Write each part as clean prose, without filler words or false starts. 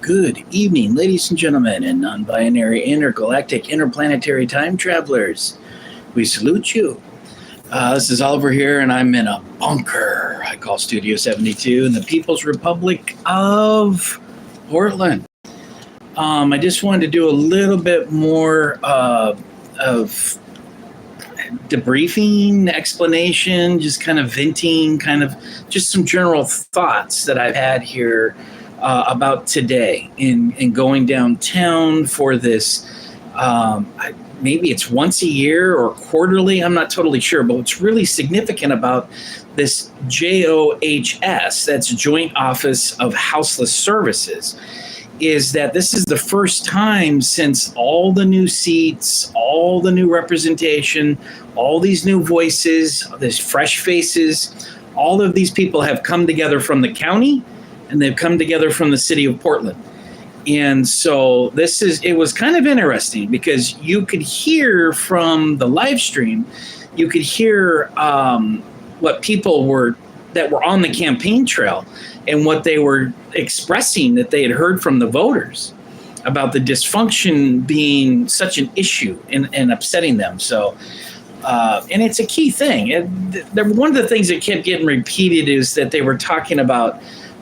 Good evening, ladies and gentlemen, and non-binary, intergalactic, interplanetary time travelers. We salute you. This is Oliver here, and I'm in a bunker I call Studio 72 in the People's Republic of Portland. I just wanted to do a little bit more of debriefing, explanation, just kind of venting, just some general thoughts that I've had here about today in going downtown for this. Maybe it's once a year or quarterly. I'm not totally sure, but what's really significant about this JOHS, that's Joint Office of Houseless Services, is that this is the first time since all the new seats, all the new representation, all these new voices, these fresh faces, all of these people have come together from the county and they've come together from the city of Portland. And so it was kind of interesting because you could hear from the live stream, you could hear what people that were on the campaign trail and what they were expressing that they had heard from the voters about the dysfunction being such an issue and upsetting them. So, and it's a key thing. One of the things that kept getting repeated is that they were talking about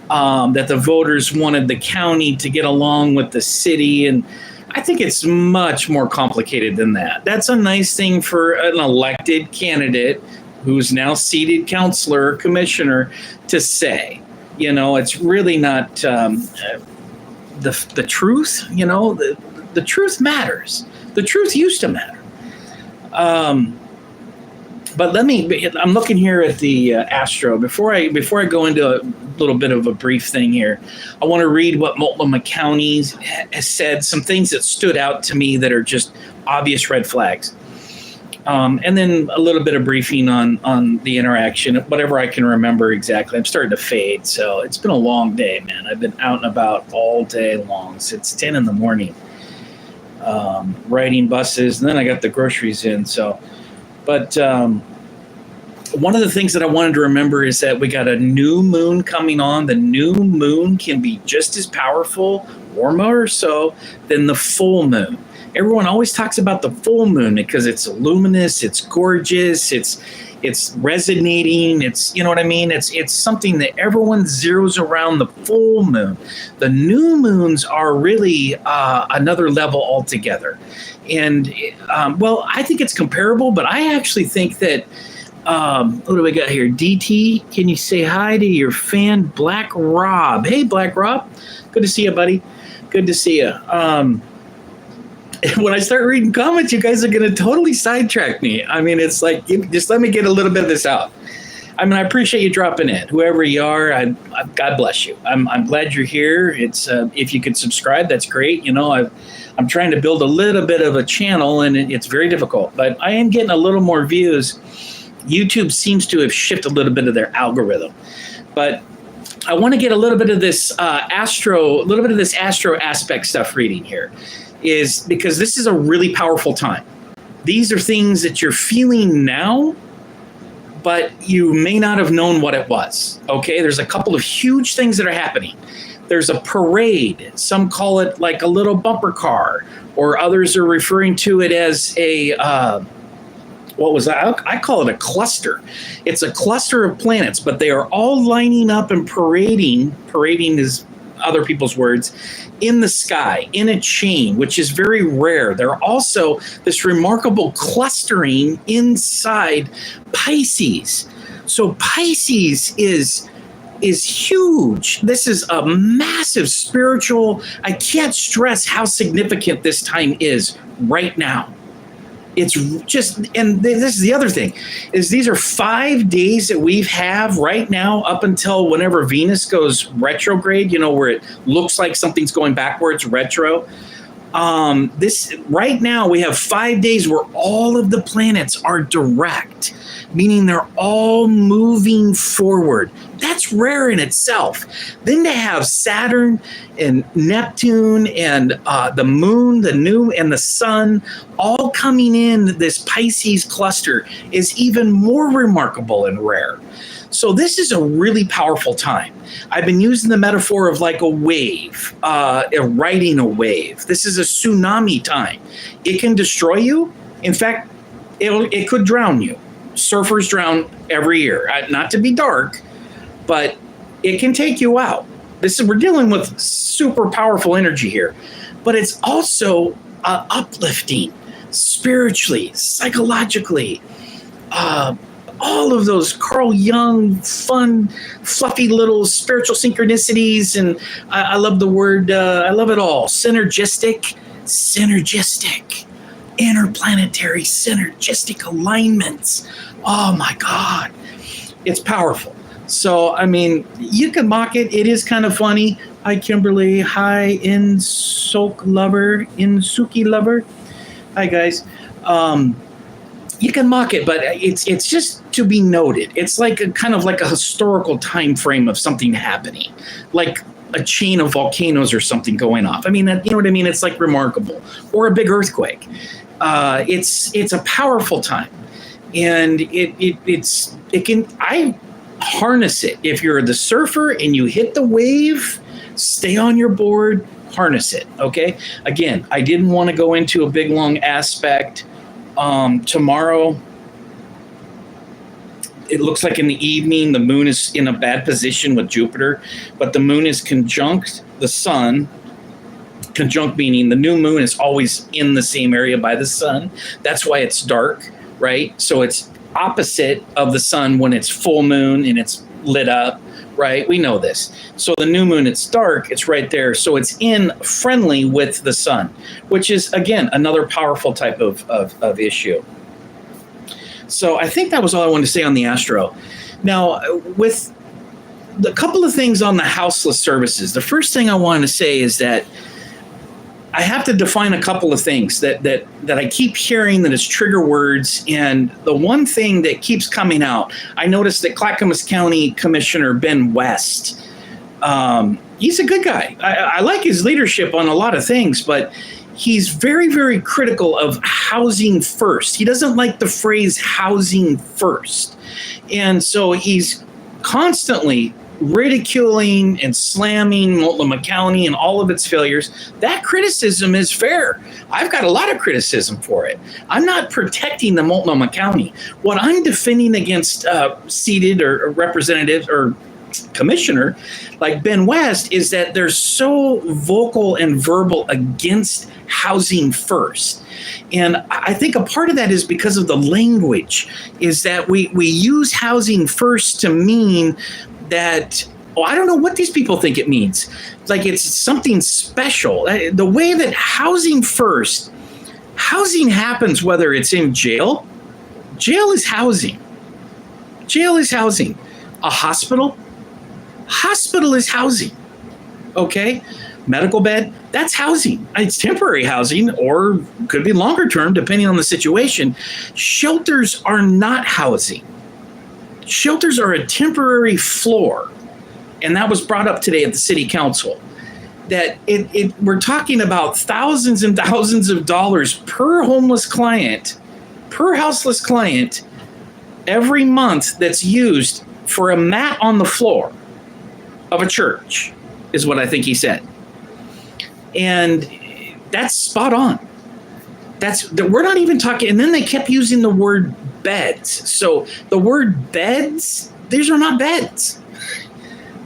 that the voters wanted the county to get along with the city. And I think it's much more complicated than that. That's a nice thing for an elected candidate who's now seated councilor or commissioner to say. You know, it's really not the truth. You know, the truth matters. The truth used to matter. But I'm looking here at the Astro. Before I go into a little bit of a brief thing here, I want to read what Multnomah County has said, some things that stood out to me that are just obvious red flags. And then a little bit of briefing on the interaction, whatever I can remember exactly. I'm starting to fade, so it's been a long day, man. I've been out and about all day long since 10 in the morning, riding buses, and then I got the groceries in, so... But one of the things that I wanted to remember is that we got a new moon coming on. The new moon can be just as powerful or more so than the full moon. Everyone always talks about the full moon because it's luminous, it's gorgeous, it's resonating, it's, you know what I mean? It's something that everyone zeroes around the full moon. The new moons are really another level altogether. And, well, I think it's comparable, but I actually think that, what do we got here? DT, can you say hi to your fan, Black Rob? Hey, Black Rob. Good to see you, buddy. Good to see you. When I start reading comments, you guys are going to totally sidetrack me. I mean, it's like, just let me get a little bit of this out. I mean, I appreciate you dropping in. Whoever you are, God bless you. I'm glad you're here. It's if you could subscribe, that's great. You know, I'm trying to build a little bit of a channel, and it's very difficult. But I am getting a little more views. YouTube seems to have shifted a little bit of their algorithm. But I want to get a little bit of this astro aspect stuff reading here, is because this is a really powerful time. These are things that you're feeling now, but you may not have known what it was. Okay, there's a couple of huge things that are happening. There's a parade. Some call it like a little bumper car, or others are referring to it as a, what was that? I call it a cluster. It's a cluster of planets, but they are all lining up and parading. Parading is other people's words, in the sky, in a chain, which is very rare. There are also this remarkable clustering inside Pisces. So Pisces is huge. This is a massive spiritual, I can't stress how significant this time is right now. It's just, and this is the other thing, is these are 5 days that we have right now up until whenever Venus goes retrograde, you know, where it looks like something's going backwards, retro. This right now we have 5 days where all of the planets are direct, meaning they're all moving forward. that's rare in itself. Then to have Saturn and Neptune and the moon, the new, and the sun all coming in this Pisces cluster is even more remarkable and rare. So this is a really powerful time. I've been using the metaphor of like a wave, riding a wave. This is a tsunami time. It can destroy you. In fact, it could drown you. Surfers drown every year. Not to be dark, but it can take you out. We're dealing with super powerful energy here, but it's also uplifting spiritually, psychologically. All of those Carl Jung, fun, fluffy little spiritual synchronicities. And I love the word, I love it all. Synergistic, interplanetary, synergistic alignments. Oh my God, it's powerful. So, I mean, you can mock it. It is kind of funny. Hi, Kimberly. Hi, Insuki Lover. Hi, guys. You can mock it, but it's just to be noted. It's like a kind of like a historical time frame of something happening, like a chain of volcanoes or something going off. I mean, you know what I mean? It's like remarkable, or a big earthquake. It's a powerful time, and I harness it. If you're the surfer and you hit the wave, stay on your board, harness it. Okay. Again, I didn't want to go into a big long aspect. Tomorrow, it looks like in the evening, the moon is in a bad position with Jupiter, but the moon is conjunct the sun. Conjunct meaning the new moon is always in the same area by the sun. That's why it's dark, right? So it's opposite of the sun when it's full moon and it's lit up, right? We know this. So the new moon, it's dark, it's right there. So it's in friendly with the sun, which is, again, another powerful type of issue. So I think that was all I wanted to say on the astro. Now, with the couple of things on the houseless services, the first thing I wanted to say is that I have to define a couple of things that I keep hearing that is trigger words. And the one thing that keeps coming out, I noticed that Clackamas County Commissioner Ben West, he's a good guy. I like his leadership on a lot of things, but he's very, very critical of housing first. He doesn't like the phrase housing first. And so he's constantly ridiculing and slamming Multnomah County and all of its failures. That criticism is fair. I've got a lot of criticism for it. I'm not protecting the Multnomah County. What I'm defending against seated or representatives or commissioner like Ben West is that they're so vocal and verbal against housing first. And I think a part of that is because of the language, is that we use housing first to mean that, I don't know what these people think it means. Like it's something special. The way that housing first, housing happens whether it's in jail. Jail is housing. Jail is housing. A hospital is housing. Okay? Medical bed, that's housing. It's temporary housing or could be longer term depending on the situation. Shelters are not housing. Shelters are a temporary floor. And that was brought up today at the city council. That we're talking about thousands and thousands of dollars per homeless client, per houseless client, every month that's used for a mat on the floor of a church, is what I think he said. And that's spot on. We're not even talking, and then they kept using the word beds. So the word beds, these are not beds.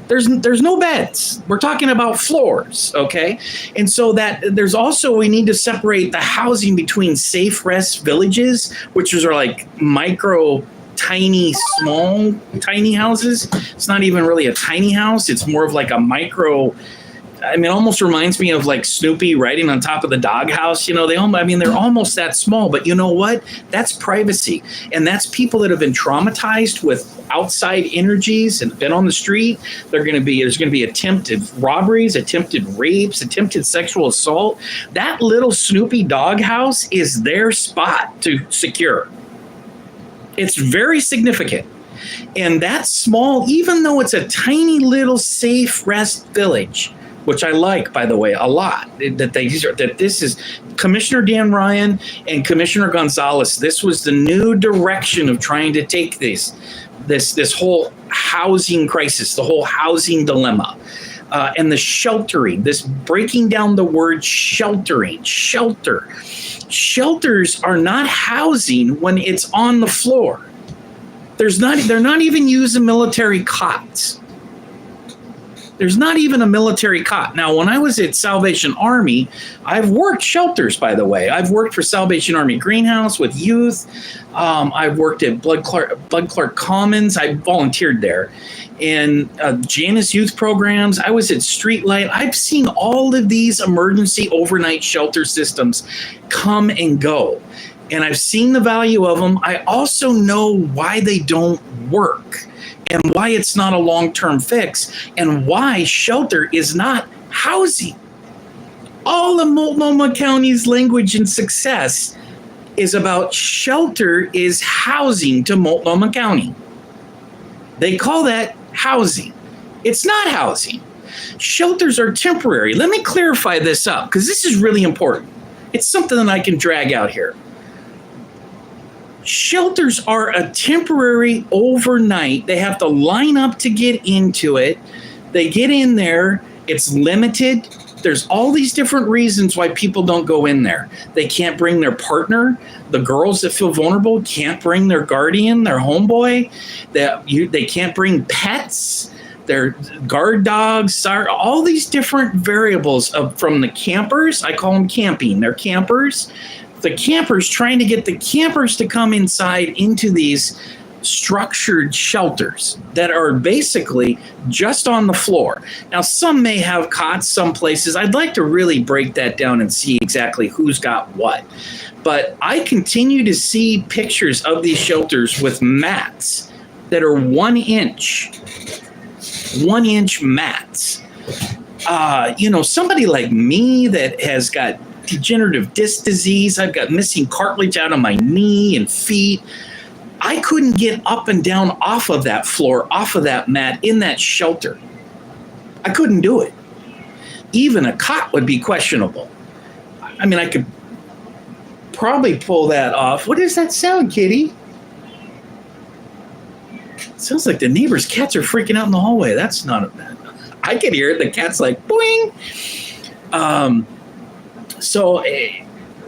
There's no beds. We're talking about floors, okay? And so that there's also, we need to separate the housing between safe rest villages, which are like micro, small, tiny houses. It's not even really a tiny house. It's more of like a micro. I mean, it almost reminds me of like Snoopy riding on top of the doghouse. You know, they're almost that small, but you know what? That's privacy. And that's people that have been traumatized with outside energies and been on the street. There's going to be attempted robberies, attempted rapes, attempted sexual assault. That little Snoopy doghouse is their spot to secure. It's very significant. And that small, even though it's a tiny little safe rest village, which I like, by the way, a lot, that this is Commissioner Dan Ryan and Commissioner Gonzalez. This was the new direction of trying to take this whole housing crisis, the whole housing dilemma, and the sheltering, this breaking down the word sheltering, shelter. Shelters are not housing when it's on the floor. They're not even using military cots. There's not even a military cot. Now, when I was at Salvation Army, I've worked shelters, by the way. I've worked for Salvation Army Greenhouse with youth. I've worked at Blood Clark Commons. I volunteered there. And Janus Youth Programs. I was at Streetlight. I've seen all of these emergency overnight shelter systems come and go. And I've seen the value of them. I also know why they don't work, and why it's not a long-term fix, and why shelter is not housing. All of Multnomah County's language and success is about shelter is housing to Multnomah County. They call that housing. It's not housing. Shelters are temporary. Let me clarify this up, because this is really important. It's something that I can drag out here. Shelters are a temporary overnight. They have to line up to get into it. They get in there. It's limited. There's all these different reasons why people don't go in there. They can't bring their partner. The girls that feel vulnerable can't bring their guardian, their homeboy. They can't bring pets, their guard dogs, all these different variables from the campers. I call them camping. They're campers. The campers, trying to get the campers to come inside into these structured shelters that are basically just on the floor. Now, some may have cots, some places. I'd like to really break that down and see exactly who's got what. But I continue to see pictures of these shelters with mats that are 1 inch mats. Somebody like me that has got degenerative disc disease, I've got missing cartilage out of my knee and feet. I couldn't get up and down off of that floor, off of that mat in that shelter. I couldn't do it. Even a cot would be questionable. I mean, I could probably pull that off. What does that sound, kitty? It sounds like the neighbor's cats are freaking out in the hallway. That's not a bad. I can hear it. The cat's like, boing. So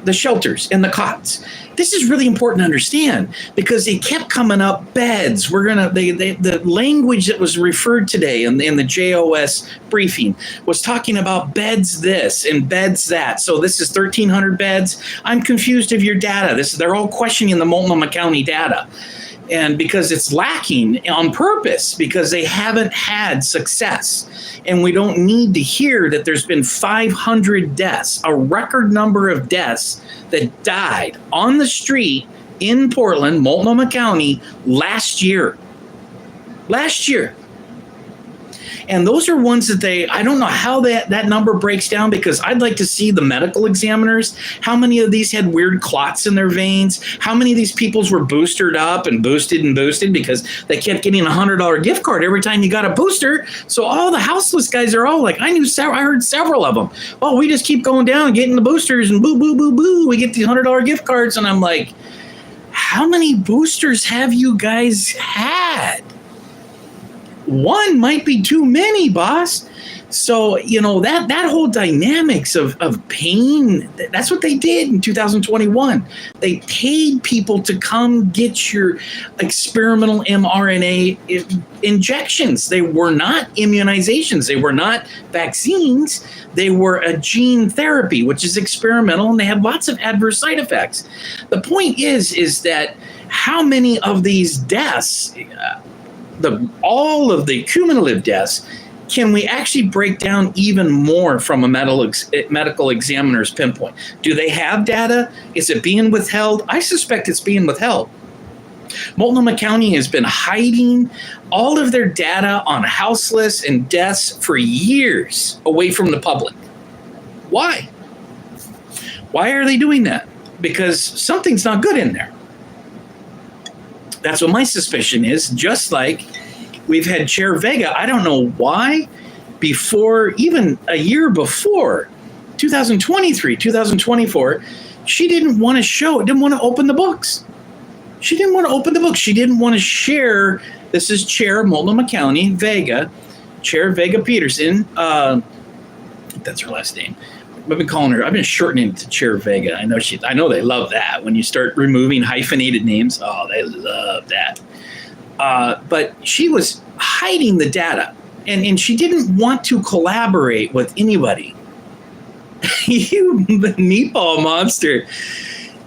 the shelters and the cots. This is really important to understand, because it kept coming up. Beds. The language that was referred today in the JOS briefing was talking about beds this and beds that. So this is 1,300 beds. I'm confused of your data. They're all questioning the Multnomah County data. And because it's lacking on purpose, because they haven't had success. And we don't need to hear that there's been 500 deaths, a record number of deaths that died on the street in Portland, Multnomah County, last year. And those are ones that I don't know how that number breaks down, because I'd like to see the medical examiners. How many of these had weird clots in their veins? How many of these peoples were boosted up and boosted because they kept getting a $100 gift card every time you got a booster? So all the houseless guys are all like, I heard several of them. Oh, we just keep going down and getting the boosters and boo, boo, boo, boo. We get these $100 gift cards. And I'm like, how many boosters have you guys had? One might be too many, boss. So, that whole dynamics of pain, that's what they did in 2021. They paid people to come get your experimental mRNA injections. They were not immunizations. They were not vaccines. They were a gene therapy, which is experimental, and they have lots of adverse side effects. The point is that how many of these deaths, all of the cumulative deaths, can we actually break down even more from a medical examiner's pinpoint? Do they have data? Is it being withheld? I suspect it's being withheld. Multnomah County has been hiding all of their data on houseless and deaths for years away from the public. Why? Why are they doing that? Because something's not good in there. That's what my suspicion is. Just like we've had Chair Vega, I don't know why, before, even a year before, 2023, 2024, she didn't want to open the books. She didn't want to open the books. She didn't want to share. This is Chair Multnomah County, Vega, Chair Vega Peterson. That's her last name. I've been shortening it to Chair Vega. I know they love that. When you start removing hyphenated names, they love that. But she was hiding the data, and she didn't want to collaborate with anybody. You meatball monster.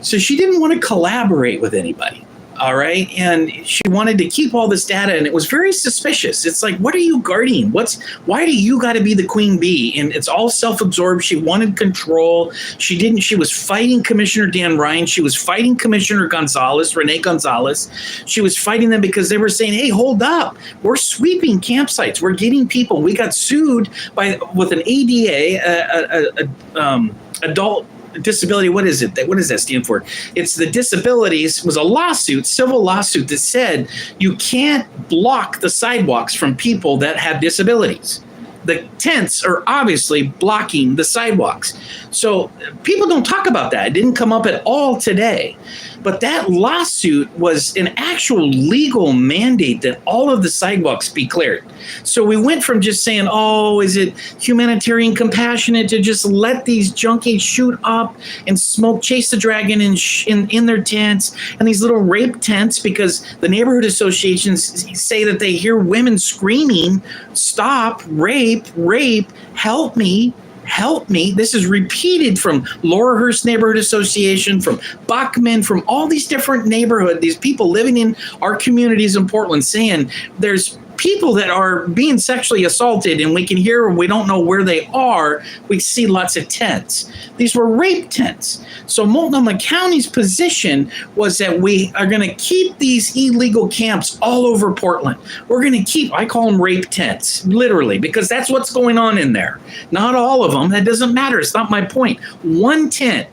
So she didn't want to collaborate with anybody. All right. And she wanted to keep all this data, and it was very suspicious. It's like, what are you guarding? Why do you got to be the queen bee? And it's all self-absorbed. She wanted control. She was fighting Commissioner Dan Ryan. She was fighting Commissioner Renee Gonzalez. She was fighting them because they were saying, hey, hold up. We're sweeping campsites. We're getting people. We got sued with an ADA, adult disability. What is it? What does that stand for? It's the disabilities. Was a lawsuit, civil lawsuit, that said you can't block the sidewalks from people that have disabilities. The tents are obviously blocking the sidewalks. So people don't talk about that. It didn't come up at all today. But that lawsuit was an actual legal mandate that all of the sidewalks be cleared. So we went from just saying, oh, is it humanitarian compassionate to just let these junkies shoot up and smoke, chase the dragon in their tents, and these little rape tents, because the neighborhood associations say that they hear women screaming, stop, rape, help me. Help me. This is repeated from Laurelhurst Neighborhood Association, from Bachman, from all these different neighborhoods, these people living in our communities in Portland, saying there's people that are being sexually assaulted, and we can hear, we don't know where they are. We see lots of tents. These were rape tents. So Multnomah County's position was that we are going to keep these illegal camps all over Portland. We're going to keep, I call them rape tents, literally, because that's what's going on in there. Not all of them. That doesn't matter. It's not my point. One tent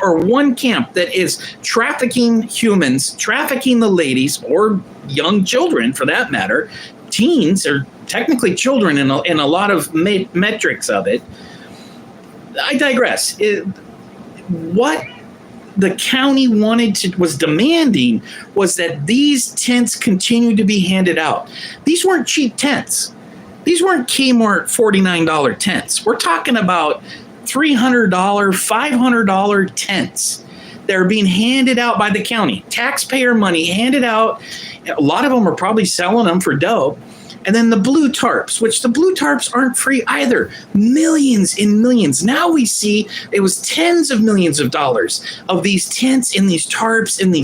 or one camp that is trafficking humans, trafficking the ladies, or young children for that matter. Teens are technically children in a lot of metrics of it. I digress. What the county was demanding was that these tents continue to be handed out. These weren't cheap tents. These weren't Kmart $49 tents. We're talking about $300, $500 tents that are being handed out by the county. Taxpayer money handed out. A lot of them are probably selling them for dough. And then the blue tarps, which the blue tarps aren't free either. Millions and millions. Now we see it was tens of millions of dollars of these tents and these tarps and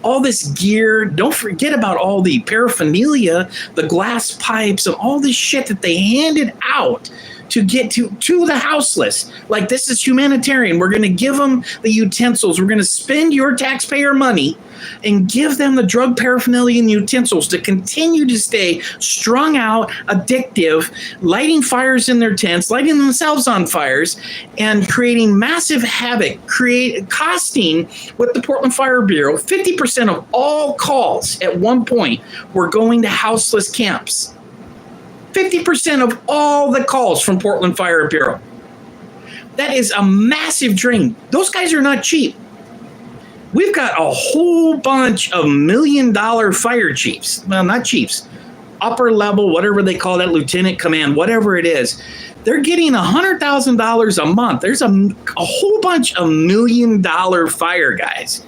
all this gear. Don't forget about all the paraphernalia, the glass pipes, and all this shit that they handed out to get to the houseless. Like, this is humanitarian. We're going to give them the utensils. We're going to spend your taxpayer money and give them the drug paraphernalia and utensils to continue to stay strung out, addictive, lighting fires in their tents, lighting themselves on fires, and creating massive havoc, costing with the Portland Fire Bureau 50% of all calls at one point were going to houseless camps. 50% of all the calls from Portland Fire Bureau. That is a massive drain. Those guys are not cheap. We've got a whole bunch of $1 million fire chiefs. Well, not chiefs. Upper level, whatever they call that, lieutenant command, whatever it is. They're getting $100,000 a month. There's a whole bunch of $1 million fire guys.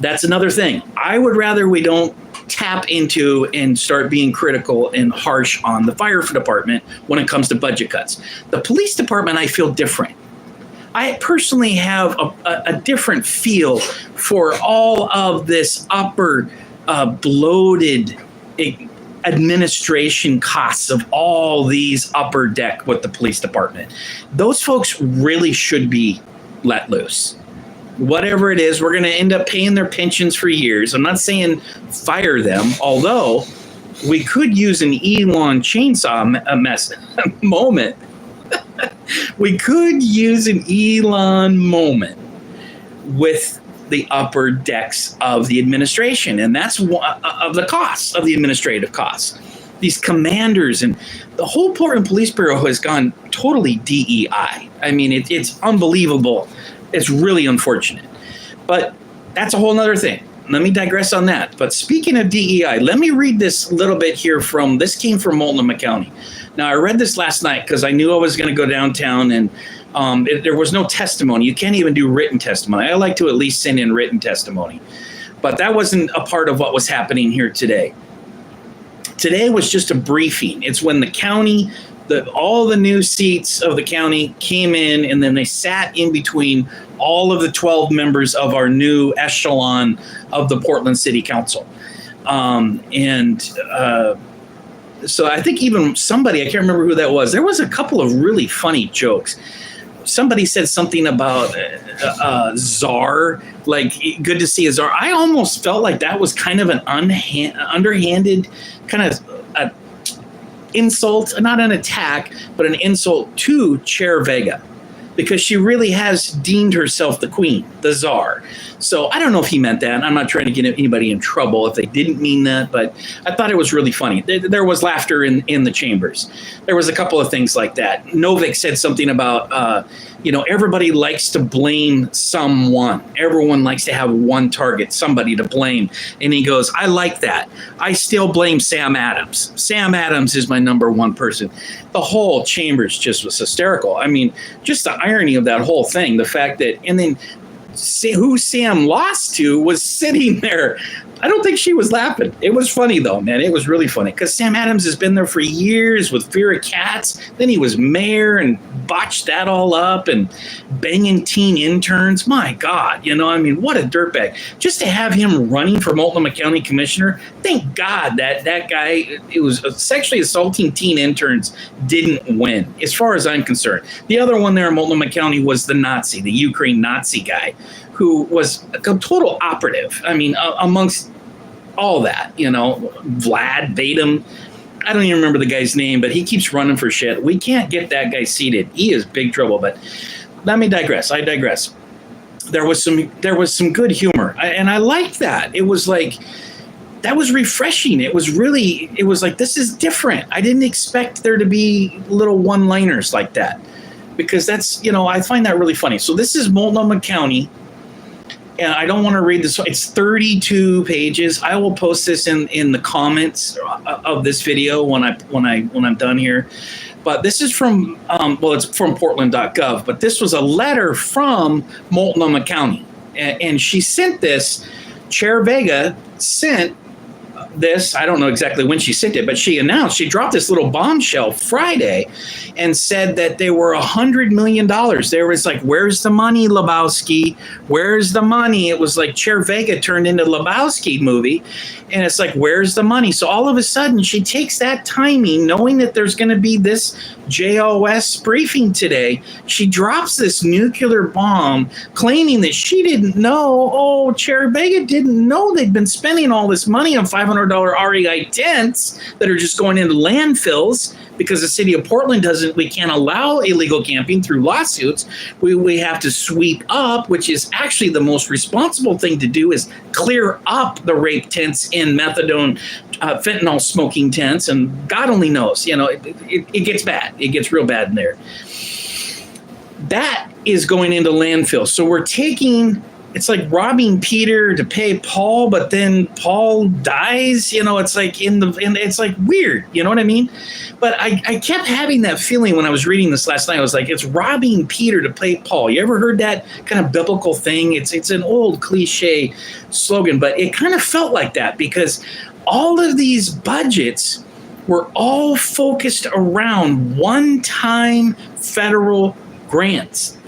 That's another thing. I would rather we don't tap into and start being critical and harsh on the fire department when it comes to budget cuts. The police department, I feel different. I personally have a different feel for all of this upper bloated administration costs of all these upper deck with the police department. Those folks really should be let loose. Whatever it is, we're going to end up paying their pensions for years. I'm not saying fire them, although we could use an Elon chainsaw moment. We could use an Elon moment with the upper decks of the administration. And that's one of the costs of the administrative costs. These commanders and the whole Portland Police Bureau has gone totally DEI. I mean, it's unbelievable. It's really unfortunate. But that's a whole nother thing. Let me digress on that. But speaking of DEI, let me read this little bit here this came from Multnomah County. Now, I read this last night because I knew I was going to go downtown, and there was no testimony. You can't even do written testimony. I like to at least send in written testimony. But that wasn't a part of what was happening here today. Today was just a briefing. It's when the county, all the new seats of the county came in, and then they sat in between all of the 12 members of our new echelon of the Portland City Council. So I think even somebody, I can't remember who that was, there was a couple of really funny jokes. Somebody said something about czar, like good to see a czar. I almost felt like that was kind of an underhanded kind of insult, not an attack, but an insult to Chair Vega, because she really has deemed herself the queen, the czar. So I don't know if he meant that. I'm not trying to get anybody in trouble if they didn't mean that, but I thought it was really funny. There was laughter in the chambers. There was a couple of things like that. Novik said something about, everybody likes to blame someone. Everyone likes to have one target, somebody to blame. And he goes, I like that. I still blame Sam Adams. Sam Adams is my number one person. The whole chambers just was hysterical. I mean, just the irony of that whole thing, the fact that, and then who Sam lost to was sitting there. I don't think she was laughing. It was funny, though, man. It was really funny because Sam Adams has been there for years with Fear of Cats. Then he was mayor and botched that all up and banging teen interns. My God, what a dirtbag. Just to have him running for Multnomah County Commissioner, thank God that guy, it was sexually assaulting teen interns, didn't win, as far as I'm concerned. The other one there in Multnomah County was the Ukraine Nazi guy, who was a total operative. I mean, amongst all that, Vlad, Vadim, I don't even remember the guy's name, but he keeps running for shit. We can't get that guy seated. He is big trouble. But let me digress. I digress. There was some good humor, and I liked that. It was like, that was refreshing. It was like, this is different. I didn't expect there to be little one-liners like that, because that's, I find that really funny. So this is Multnomah County. And I don't want to read this. It's 32 pages. I will post this in the comments of this video when I'm done here. But this is from it's from Portland.gov. But this was a letter from Multnomah County, and she sent this. Chair Vega sent this. I don't know exactly when she sent it, but she dropped this little bombshell Friday and said that they were $100 million. There was like, where's the money, Lebowski? Where's the money? It was like Chair Vega turned into Lebowski movie. And it's like, where's the money? So all of a sudden she takes that timing, knowing that there's going to be this JOS briefing today. She drops this nuclear bomb claiming that she didn't know. Oh, Chair Vega didn't know they'd been spending all this money on $500 REI tents that are just going into landfills because the city of Portland we can't allow illegal camping through lawsuits. We have to sweep up, which is actually the most responsible thing to do, is clear up the rape tents in methadone, fentanyl smoking tents. And God only knows, it gets bad. It gets real bad in there. That is going into landfill. So we're taking, it's like robbing Peter to pay Paul, but then Paul dies. It's like it's like weird. You know what I mean? But I kept having that feeling when I was reading this last night. I was like, it's robbing Peter to pay Paul. You ever heard that kind of biblical thing? It's an old cliche slogan, but it kind of felt like that because all of these budgets were all focused around one-time federal grants.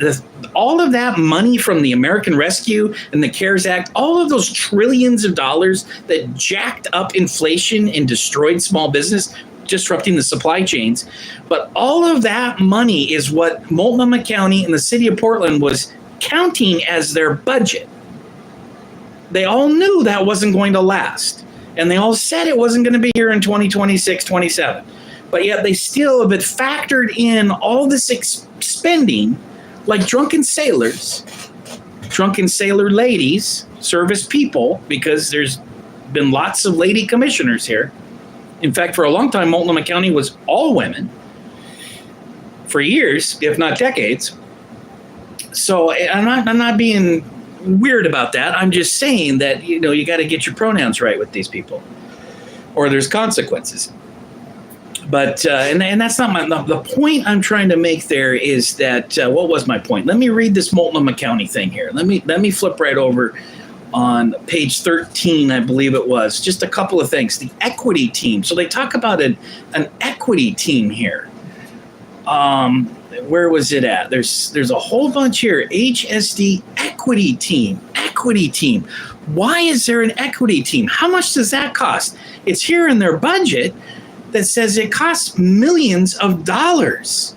All of that money from the American Rescue and the CARES Act, all of those trillions of dollars that jacked up inflation and destroyed small business, disrupting the supply chains. But all of that money is what Multnomah County and the city of Portland was counting as their budget. They all knew that wasn't going to last. And they all said it wasn't going to be here in 2026, 27. But yet they still have factored in all this spending like drunken sailors drunken sailor ladies, service people, because there's been lots of lady commissioners here. In fact, for a long time, Multnomah County was all women for years, if not decades. So I'm not being weird about that. I'm just saying that, you got to get your pronouns right with these people, or there's consequences. But and that's not the point I'm trying to make there is that what was my point? Let me read this Multnomah County thing here. Let me flip right over on page 13, I believe it was. Just a couple of things. The equity team. So they talk about an equity team here. Where was it at? There's a whole bunch here. HSD Equity Team. Equity team. Why is there an equity team? How much does that cost? It's here in their budget that says it costs millions of dollars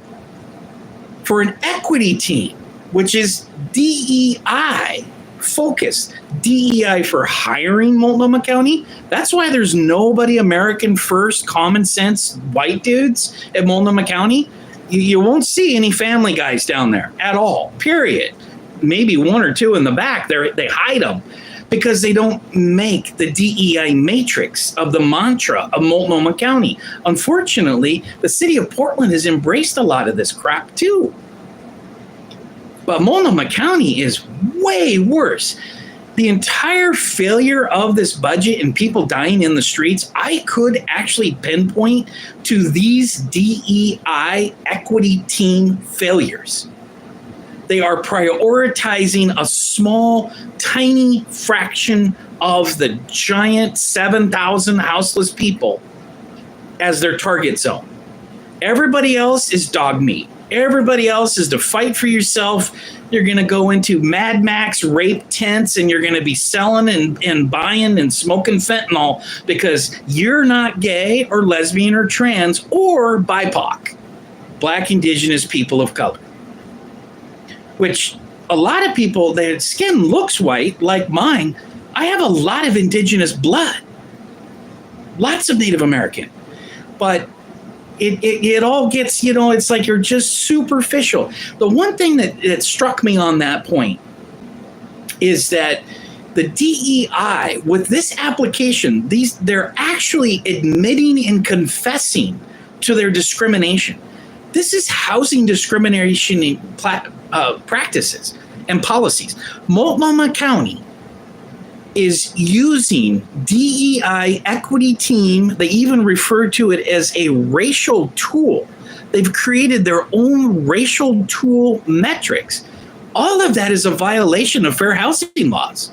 for an equity team, which is DEI focused. DEI for hiring Multnomah County. That's why there's nobody American first, common sense white dudes at Multnomah County. You won't see any family guys down there at all, period. Maybe one or two in the back. They hide them because they don't make the DEI matrix of the mantra of Multnomah County. Unfortunately, the city of Portland has embraced a lot of this crap too. But Multnomah County is way worse. The entire failure of this budget and people dying in the streets, I could actually pinpoint to these DEI equity team failures. They are prioritizing a small, tiny fraction of the giant 7,000 houseless people as their target zone. Everybody else is dog meat. Everybody else is to fight for yourself. You're going to go into Mad Max rape tents and you're going to be selling and buying and smoking fentanyl because you're not gay or lesbian or trans or BIPOC, Black, Indigenous, people of color. Which a lot of people, their skin looks white like mine. I have a lot of indigenous blood, lots of Native American, but it all gets, it's like you're just superficial. The one thing that struck me on that point is that the DEI with this application, they're actually admitting and confessing to their discrimination. This is housing discrimination practices and policies. Multnomah County is using DEI equity team. They even refer to it as a racial tool. They've created their own racial tool metrics. All of that is a violation of fair housing laws.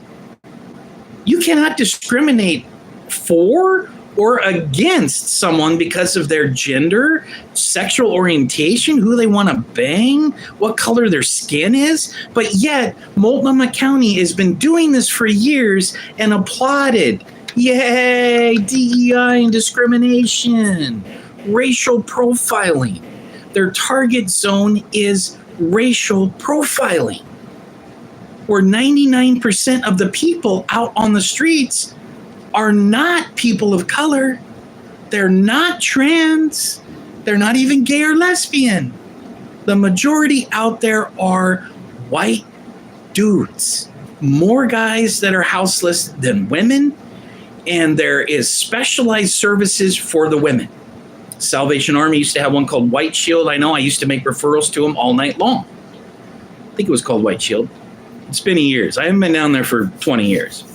You cannot discriminate for or against someone because of their gender, sexual orientation, who they want to bang, what color their skin is. But yet, Multnomah County has been doing this for years and applauded. Yay, DEI and discrimination, racial profiling. Their target zone is racial profiling, where 99% of the people out on the streets are not people of color. They're not trans. They're not even gay or lesbian. The majority out there are white dudes. More guys that are houseless than women. And there is specialized services for the women. Salvation Army used to have one called White Shield. I know I used to make referrals to them all night long. I think it was called White Shield. It's been years. I haven't been down there for 20 years.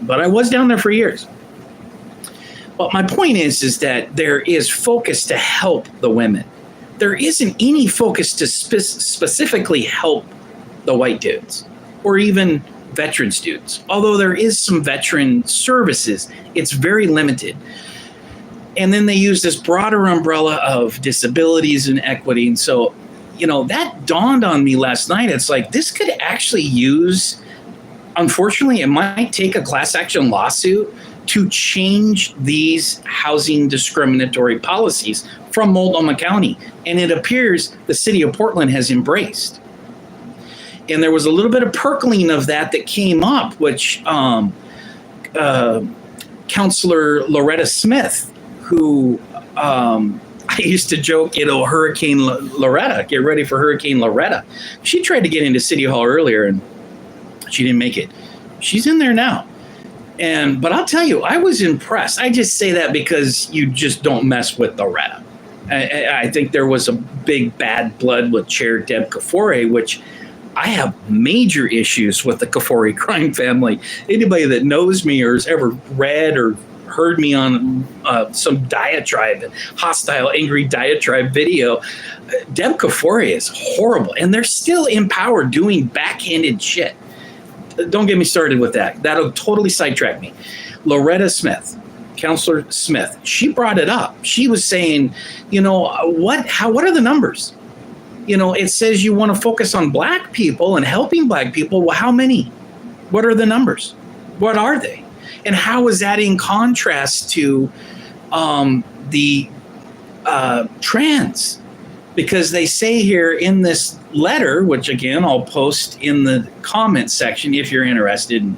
But I was down there for years. But my point is that there is focus to help the women. There isn't any focus to specifically help the white dudes or even veteran students. Although there is some veteran services, it's very limited. And then they use this broader umbrella of disabilities and equity. And so, that dawned on me last night. It's like, this could actually use, unfortunately, it might take a class action lawsuit to change these housing discriminatory policies from Multnomah County. And it appears the city of Portland has embraced. And there was a little bit of percolating of that came up, which Counselor Loretta Smith, who I used to joke, Hurricane Loretta, get ready for Hurricane Loretta. She tried to get into City Hall earlier, and She didn't make it. She's in there now. But I'll tell you, I was impressed. I just say that because you just don't mess with the rep. I think there was a big bad blood with Chair Deb Kafore, which I have major issues with the Kafore crime family. Anybody that knows me or has ever read or heard me on some diatribe, hostile, angry diatribe video, Deb Kafore is horrible. And they're still in power doing backhanded shit. Don't get me started with that. That'll totally sidetrack me. Loretta Smith, Counselor Smith, she brought it up. She was saying, what are the numbers? It says you want to focus on black people and helping black people. Well, how many? What are the numbers? What are they? And how is that in contrast to the trans? Because they say here in this letter, which again, I'll post in the comment section if you're interested. And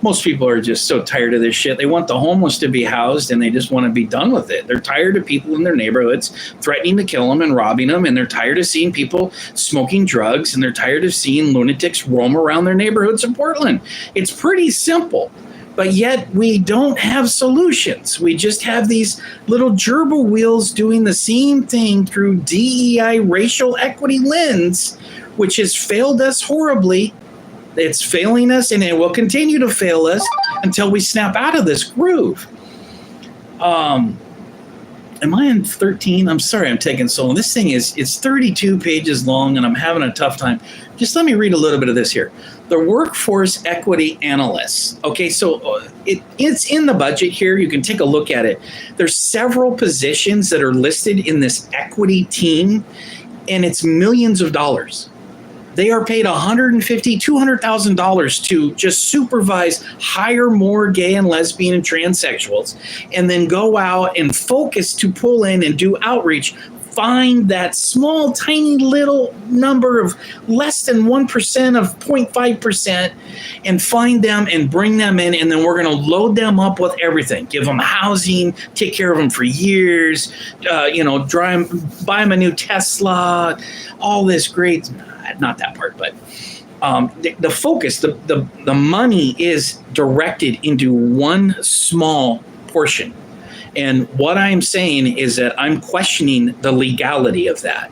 most people are just so tired of this shit. They want the homeless to be housed and they just want to be done with it. They're tired of people in their neighborhoods threatening to kill them and robbing them. And they're tired of seeing people smoking drugs. And they're tired of seeing lunatics roam around their neighborhoods in Portland. It's pretty simple. But yet we don't have solutions. We just have these little gerbil wheels doing the same thing through DEI racial equity lens, which has failed us horribly. It's failing us, and it will continue to fail us until we snap out of this groove. Am I in 13? I'm sorry I'm taking so long. This thing it's 32 pages long, and I'm having a tough time. Just let me read a little bit of this here. The workforce equity analysts. Okay, so it's in the budget here. You can take a look at it. There's several positions that are listed in this equity team, and it's millions of dollars. They are paid $150,000, $200,000 to just supervise, hire more gay and lesbian and transsexuals, and then go out and focus to pull in and do outreach. Find that small, tiny little number of less than 1% of 0.5% and find them and bring them in. And then we're going to load them up with everything. Give them housing, take care of them for years, buy them a new Tesla, all this great, not that part, but the focus, the money is directed into one small portion. And what I'm saying is that I'm questioning the legality of that.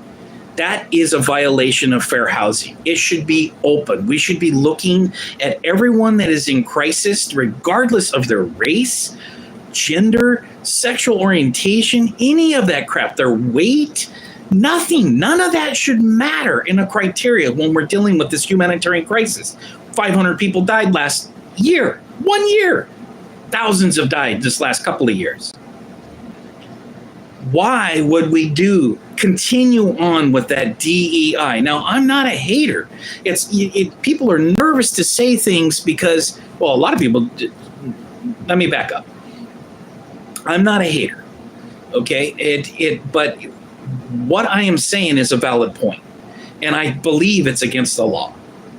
That is a violation of fair housing. It should be open. We should be looking at everyone that is in crisis, regardless of their race, gender, sexual orientation, any of that crap, their weight, nothing. None of that should matter in a criteria when we're dealing with this humanitarian crisis. 500 people died last year, 1 year. Thousands have died this last couple of years. Why would we continue on with that DEI? Now, I'm not a hater. People are nervous to say things because, a lot of people, let me back up. I'm not a hater, okay? But what I am saying is a valid point, and I believe it's against the law.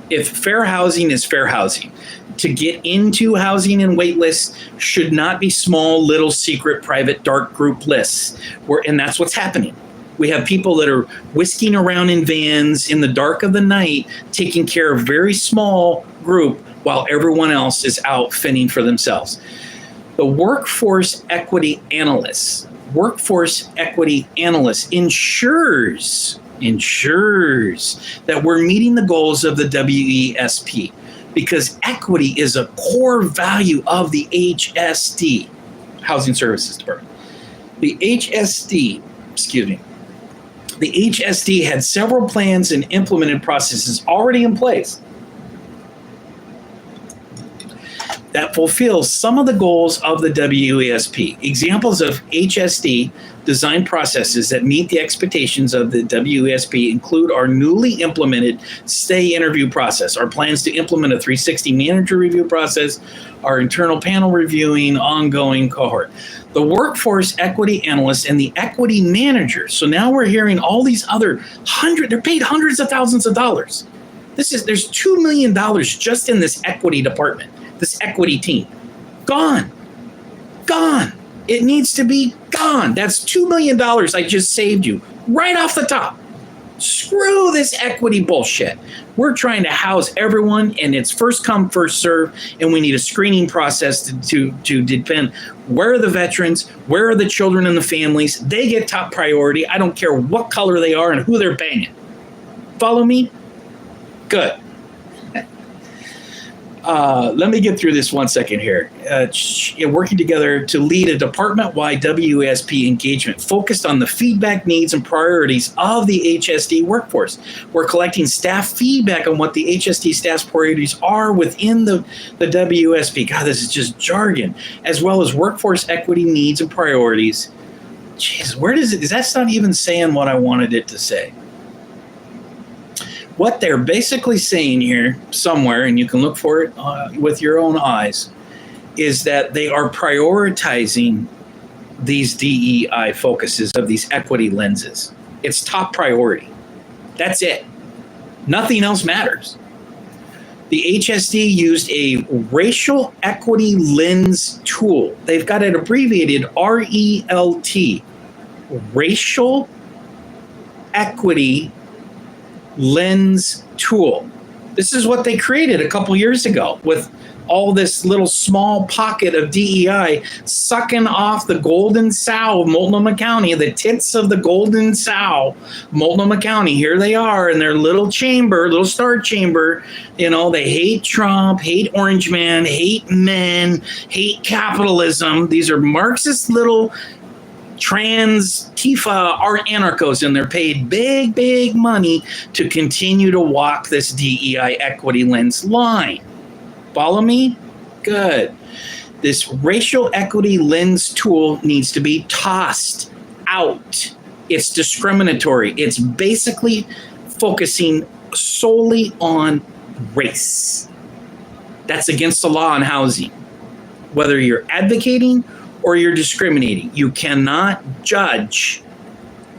If fair housing is fair housing, to get into housing and wait lists should not be small, little, secret, private, dark group lists. And that's what's happening. We have people that are whisking around in vans in the dark of the night, taking care of very small group while everyone else is out fending for themselves. The workforce equity analyst ensures that we're meeting the goals of the WESP. Because equity is a core value of the HSD, Housing Services Department. The HSD had several plans and implemented processes already in place that fulfills some of the goals of the WESP. Examples of HSD design processes that meet the expectations of the WESP include our newly implemented stay interview process, our plans to implement a 360 manager review process, our internal panel reviewing, ongoing cohort. The workforce equity analysts and the equity managers. So now we're hearing all these other they're paid hundreds of thousands of dollars. There's $2 million just in this equity department. This equity team. Gone. It needs to be gone. That's $2 million I just saved you right off the top. Screw this equity bullshit. We're trying to house everyone, and it's first come, first serve, and we need a screening process to depend. Where are the veterans? Where are the children and the families? They get top priority. I don't care what color they are and who they're banging. Follow me? Good. Let me get through this 1 second here. Working together to lead a department-wide WESP engagement focused on the feedback needs and priorities of the HSD workforce. We're collecting staff feedback on what the HSD staff's priorities are within the WESP. God, this is just jargon. As well as workforce equity needs and priorities. Jeez, where does it? That's not even saying what I wanted it to say. What they're basically saying here somewhere, and you can look for it with your own eyes, is that they are prioritizing these DEI focuses of these equity lenses. It's top priority. That's it. Nothing else matters. The HSD used a racial equity lens tool. They've got it abbreviated RELT, racial equity lens tool. This is what they created a couple years ago with all this little small pocket of DEI sucking off the golden sow of Multnomah County, the tits of the golden sow, Multnomah County. Here they are in their little chamber, little star chamber. You know, they hate Trump, hate Orange Man, hate men, hate capitalism. These are Marxist little trans Tifa art anarchos, and they're paid big money to continue to walk this DEI equity lens line. Follow me? Good. This racial equity lens tool needs to be tossed out. It's discriminatory. It's basically focusing solely on race. That's against the law on housing. Whether you're advocating or you're discriminating, you cannot judge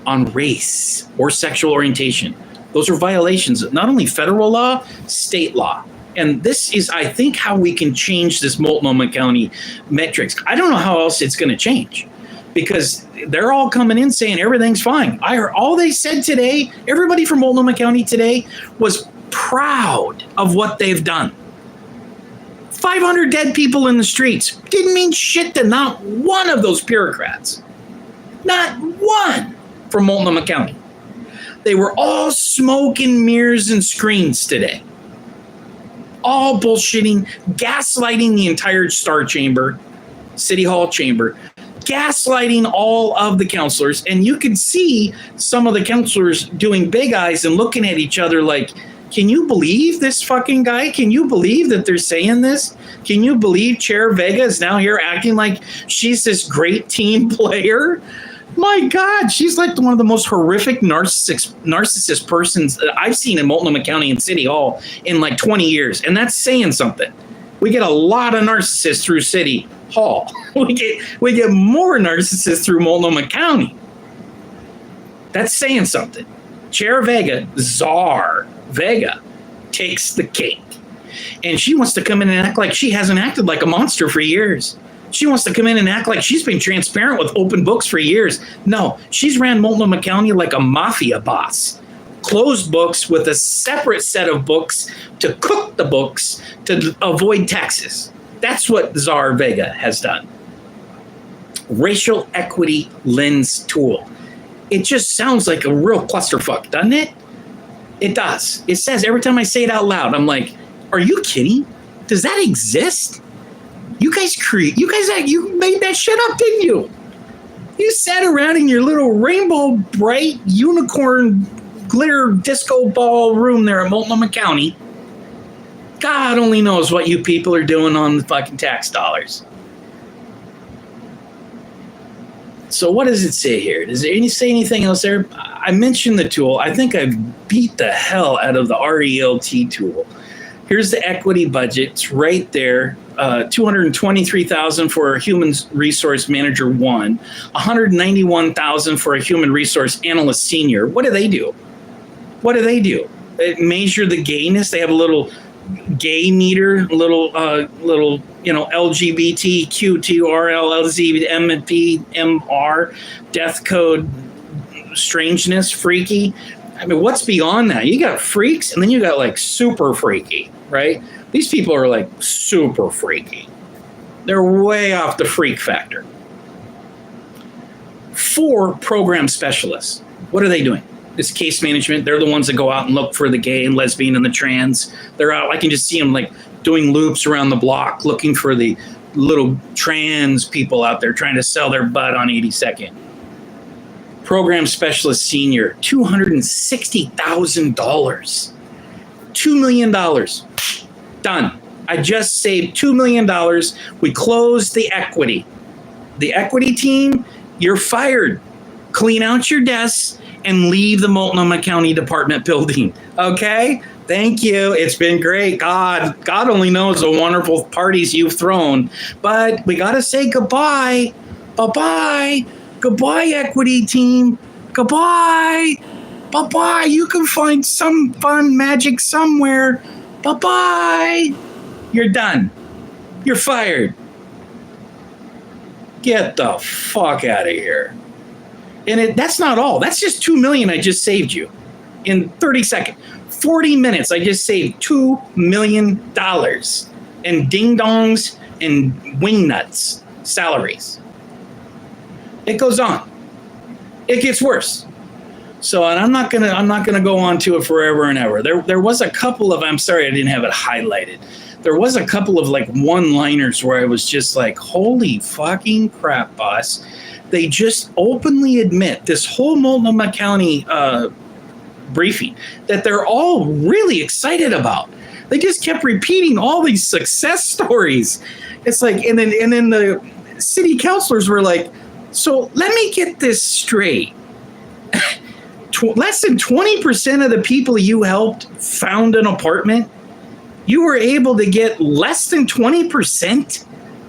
on race or sexual orientation. Those are violations of not only federal law, state law. And this is, I think, how we can change this Multnomah County metrics. I don't know how else it's going to change, because they're all coming in saying everything's fine. I heard all they said today, everybody from Multnomah County today was proud of what they've done. 500 dead people in the streets didn't mean shit to not one of those bureaucrats. Not one from Multnomah County. They were all smoke and mirrors and screens today. All bullshitting, gaslighting the entire Star Chamber, City Hall chamber, gaslighting all of the counselors. And you could see some of the counselors doing big eyes and looking at each other like, can you believe this fucking guy? Can you believe that they're saying this? Can you believe Chair Vega is now here acting like she's this great team player? My God, she's like one of the most horrific narcissist persons that I've seen in Multnomah County and City Hall in like 20 years. And that's saying something. We get a lot of narcissists through City Hall. We get more narcissists through Multnomah County. That's saying something. Chair Vega, Czar Vega, takes the cake. And she wants to come in and act like she hasn't acted like a monster for years. She wants to come in and act like she's been transparent with open books for years. No, she's ran Multnomah County like a mafia boss. Closed books with a separate set of books to cook the books to avoid taxes. That's what Czar Vega has done. Racial equity lens tool. It just sounds like a real clusterfuck, doesn't it? It does. It says every time I say it out loud, I'm like, are you kidding? Does that exist? You made that shit up, didn't you? You sat around in your little rainbow bright unicorn glitter disco ball room there at Multnomah County. God only knows what you people are doing on the fucking tax dollars. So what does it say here? Does it say anything else there? I mentioned the tool. I think I beat the hell out of the RELT tool. Here's the equity budget. It's right there. $223,000 for a human resource manager 1, $191,000 for a human resource analyst senior. What do they do? They measure the gayness. They have a little gay meter, little LGBTQ2RLLZ MP MR death code strangeness freaky. I mean, what's beyond that? You got freaks, and then you got like super freaky, right? These people are like super freaky. They're way off the freak factor. 4 program specialists. What are they doing? It's case management. They're the ones that go out and look for the gay and lesbian and the trans. They're out. I can just see them like doing loops around the block, looking for the little trans people out there trying to sell their butt on 82nd. Program specialist senior, $260,000. $2 million. Done. I just saved $2 million. We closed the equity. The equity team, you're fired. Clean out your desks and leave the Multnomah County Department building. Okay? Thank you. It's been great. God only knows the wonderful parties you've thrown. But we got to say goodbye. Bye-bye. Goodbye, equity team. Goodbye. Bye-bye. You can find some fun magic somewhere. Bye-bye. You're done. You're fired. Get the fuck out of here. And that's not all. That's just $2 million I just saved you in 30 seconds. 40 minutes, I just saved $2 million in ding-dongs and wingnuts salaries. It goes on. It gets worse. So, and I'm not gonna go on to it forever and ever. There was a couple of, I'm sorry I didn't have it highlighted. There was a couple of like one-liners where I was just like, holy fucking crap, boss. They just openly admit, this whole Multnomah County briefing, that they're all really excited about. They just kept repeating all these success stories. It's like, and then the city councilors were like, so let me get this straight. Less than 20% of the people you helped found an apartment. You were able to get less than 20%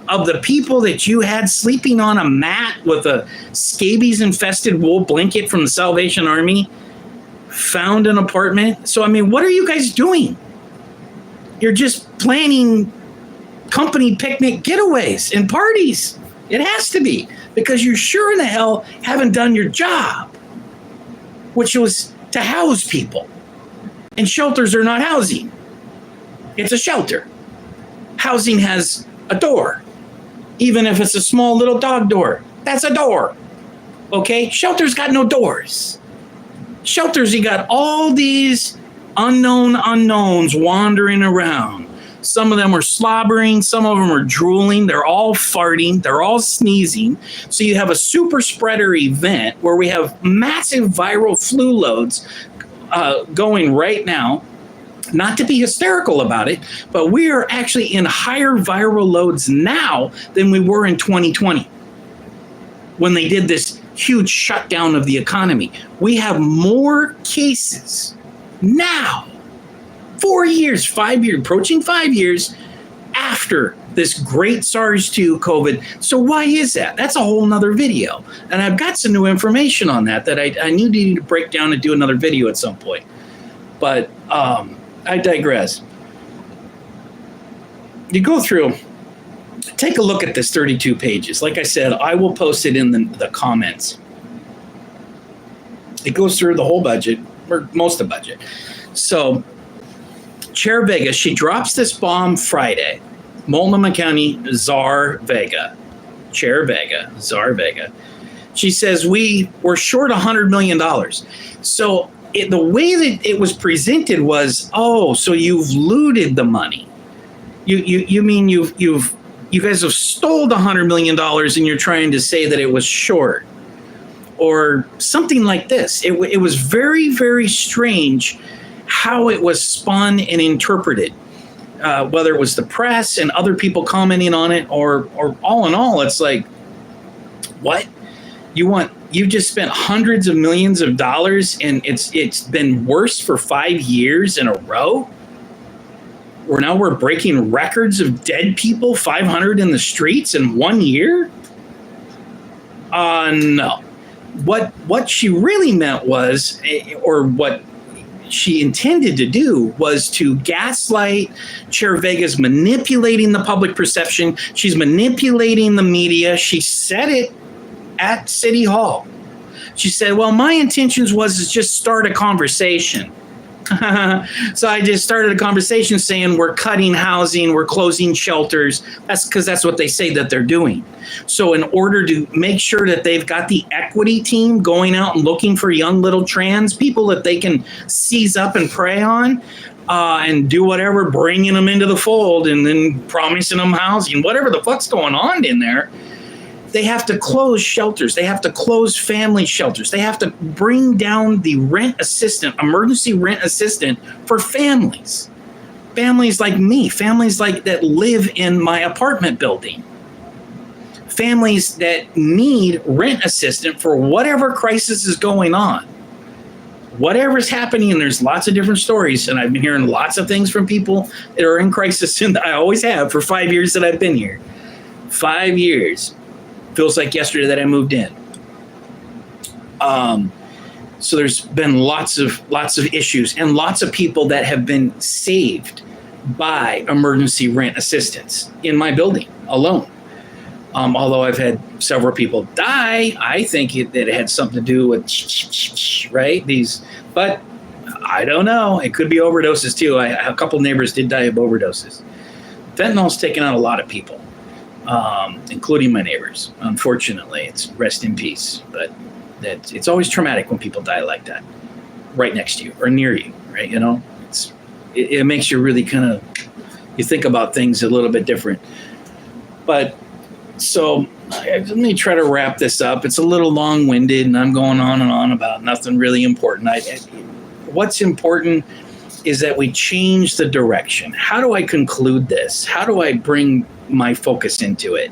of the people that you had sleeping on a mat with a scabies-infested wool blanket from the Salvation Army found an apartment. So, I mean, what are you guys doing? You're just planning company picnic getaways and parties. It has to be, because you sure in the hell haven't done your job, which was to house people. And shelters are not housing. It's a shelter. Housing has a door. Even if it's a small little dog door, that's a door. Okay? Shelters got no doors. Shelters, you got all these unknown unknowns wandering around. Some of them are slobbering. Some of them are drooling. They're all farting. They're all sneezing. So you have a super spreader event where we have massive viral flu loads going right now. Not to be hysterical about it, but we are actually in higher viral loads now than we were in 2020 when they did this huge shutdown of the economy. We have more cases now, 4 years, 5 years, approaching 5 years after this great SARS-2 COVID. So why is that? That's a whole nother video. And I've got some new information on that I need to break down and do another video at some point. But I digress. You go through, take a look at this 32 pages. Like I said, I will post it in the comments. It goes through the whole budget, or most of the budget. So Chair Vega, she drops this bomb Friday. Multnomah County, Czar Vega. Chair Vega, Czar Vega. She says, we were short $100 million. So the way that it was presented was, oh, so you've looted the money. You mean you guys have stole the $100 million and you're trying to say that it was short, or something like this. It was very, very strange how it was spun and interpreted, whether it was the press and other people commenting on it, or all in all, it's like, what? You've just spent hundreds of millions of dollars and it's been worse for 5 years in a row? We're breaking records of dead people, 500 in the streets in 1 year? No. What she really meant was, or what she intended to do, was to gaslight. Chair Vega's manipulating the public perception. She's manipulating the media. She said it at City Hall. She said, well, my intentions was to just start a conversation. So I just started a conversation saying we're cutting housing, we're closing shelters. That's because that's what they say that they're doing. So in order to make sure that they've got the equity team going out and looking for young little trans people that they can seize up and prey on, and do whatever, bringing them into the fold and then promising them housing, whatever the fuck's going on in there. They have to close shelters. They have to close family shelters. They have to bring down the rent assistant, emergency rent assistant for families. Families like me, families like that live in my apartment building. Families that need rent assistant for whatever crisis is going on. Whatever's happening, and there's lots of different stories, and I've been hearing lots of things from people that are in crisis, and I always have for 5 years that I've been here. 5 years. Feels like yesterday that I moved in. So there's been lots of issues and lots of people that have been saved by emergency rent assistance in my building alone. Although I've had several people die, I think that it had something to do with right but I don't know. It could be overdoses too. A couple neighbors did die of overdoses. Fentanyl's taken out a lot of people. Including my neighbors. Unfortunately, it's rest in peace. But it's always traumatic when people die like that, right next to you or near you, right? You know, it makes you really kind of, you think about things a little bit different. But so let me try to wrap this up. It's a little long-winded, and I'm going on and on about nothing really important. What's important is that we change the direction. How do I conclude this? How do I bring my focus into it?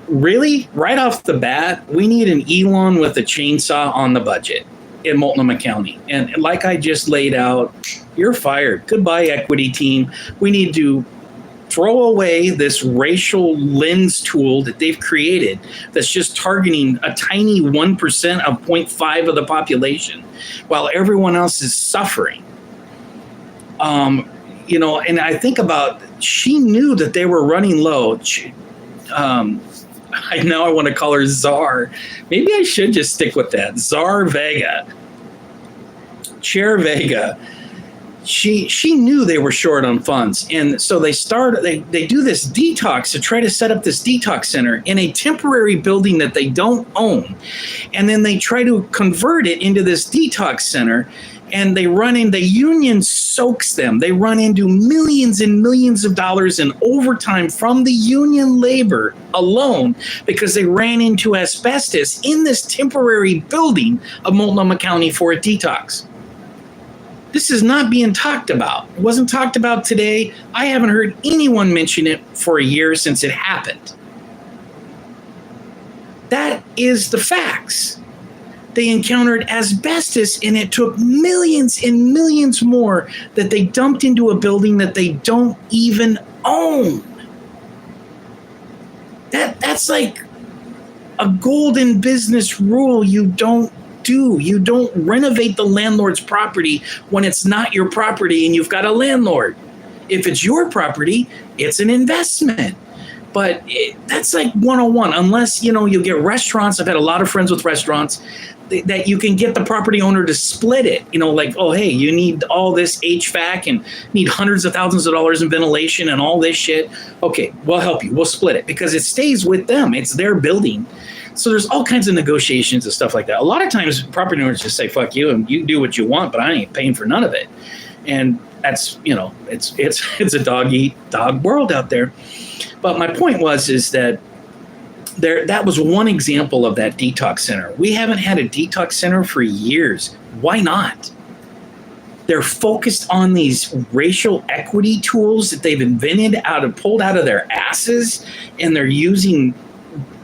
Really, right off the bat, we need an Elon with a chainsaw on the budget in Multnomah County. And like I just laid out, you're fired. Goodbye, equity team. We need to throw away this racial lens tool that they've created that's just targeting a tiny 1% of 0.5 of the population while everyone else is suffering. You know, and I think about, she knew that they were running low. I know I want to call her Czar. Maybe I should just stick with that. Czar Vega. Chair Vega. She knew they were short on funds. And so they do this detox to try to set up this detox center in a temporary building that they don't own. And then they try to convert it into this detox center. And the union soaks them. They run into millions and millions of dollars in overtime from the union labor alone because they ran into asbestos in this temporary building of Multnomah County for a detox. This is not being talked about. It wasn't talked about today. I haven't heard anyone mention it for a year since it happened. That is the facts. They encountered asbestos, and it took millions and millions more that they dumped into a building that they don't even own. That's like a golden business rule you don't do. You don't renovate the landlord's property when it's not your property and you've got a landlord. If it's your property, it's an investment. But that's like 101, unless, you get restaurants. I've had a lot of friends with restaurants that you can get the property owner to split it. Like, oh, hey, you need all this HVAC and need hundreds of thousands of dollars in ventilation and all this shit. Okay, we'll help you. We'll split it because it stays with them. It's their building. So there's all kinds of negotiations and stuff like that. A lot of times property owners just say, fuck you, and you do what you want, but I ain't paying for none of it. And that's, it's a dog-eat-dog world out there. But my point is that that was one example of that detox center. We haven't had a detox center for years. Why not? They're focused on these racial equity tools that they've pulled out of their asses, and they're using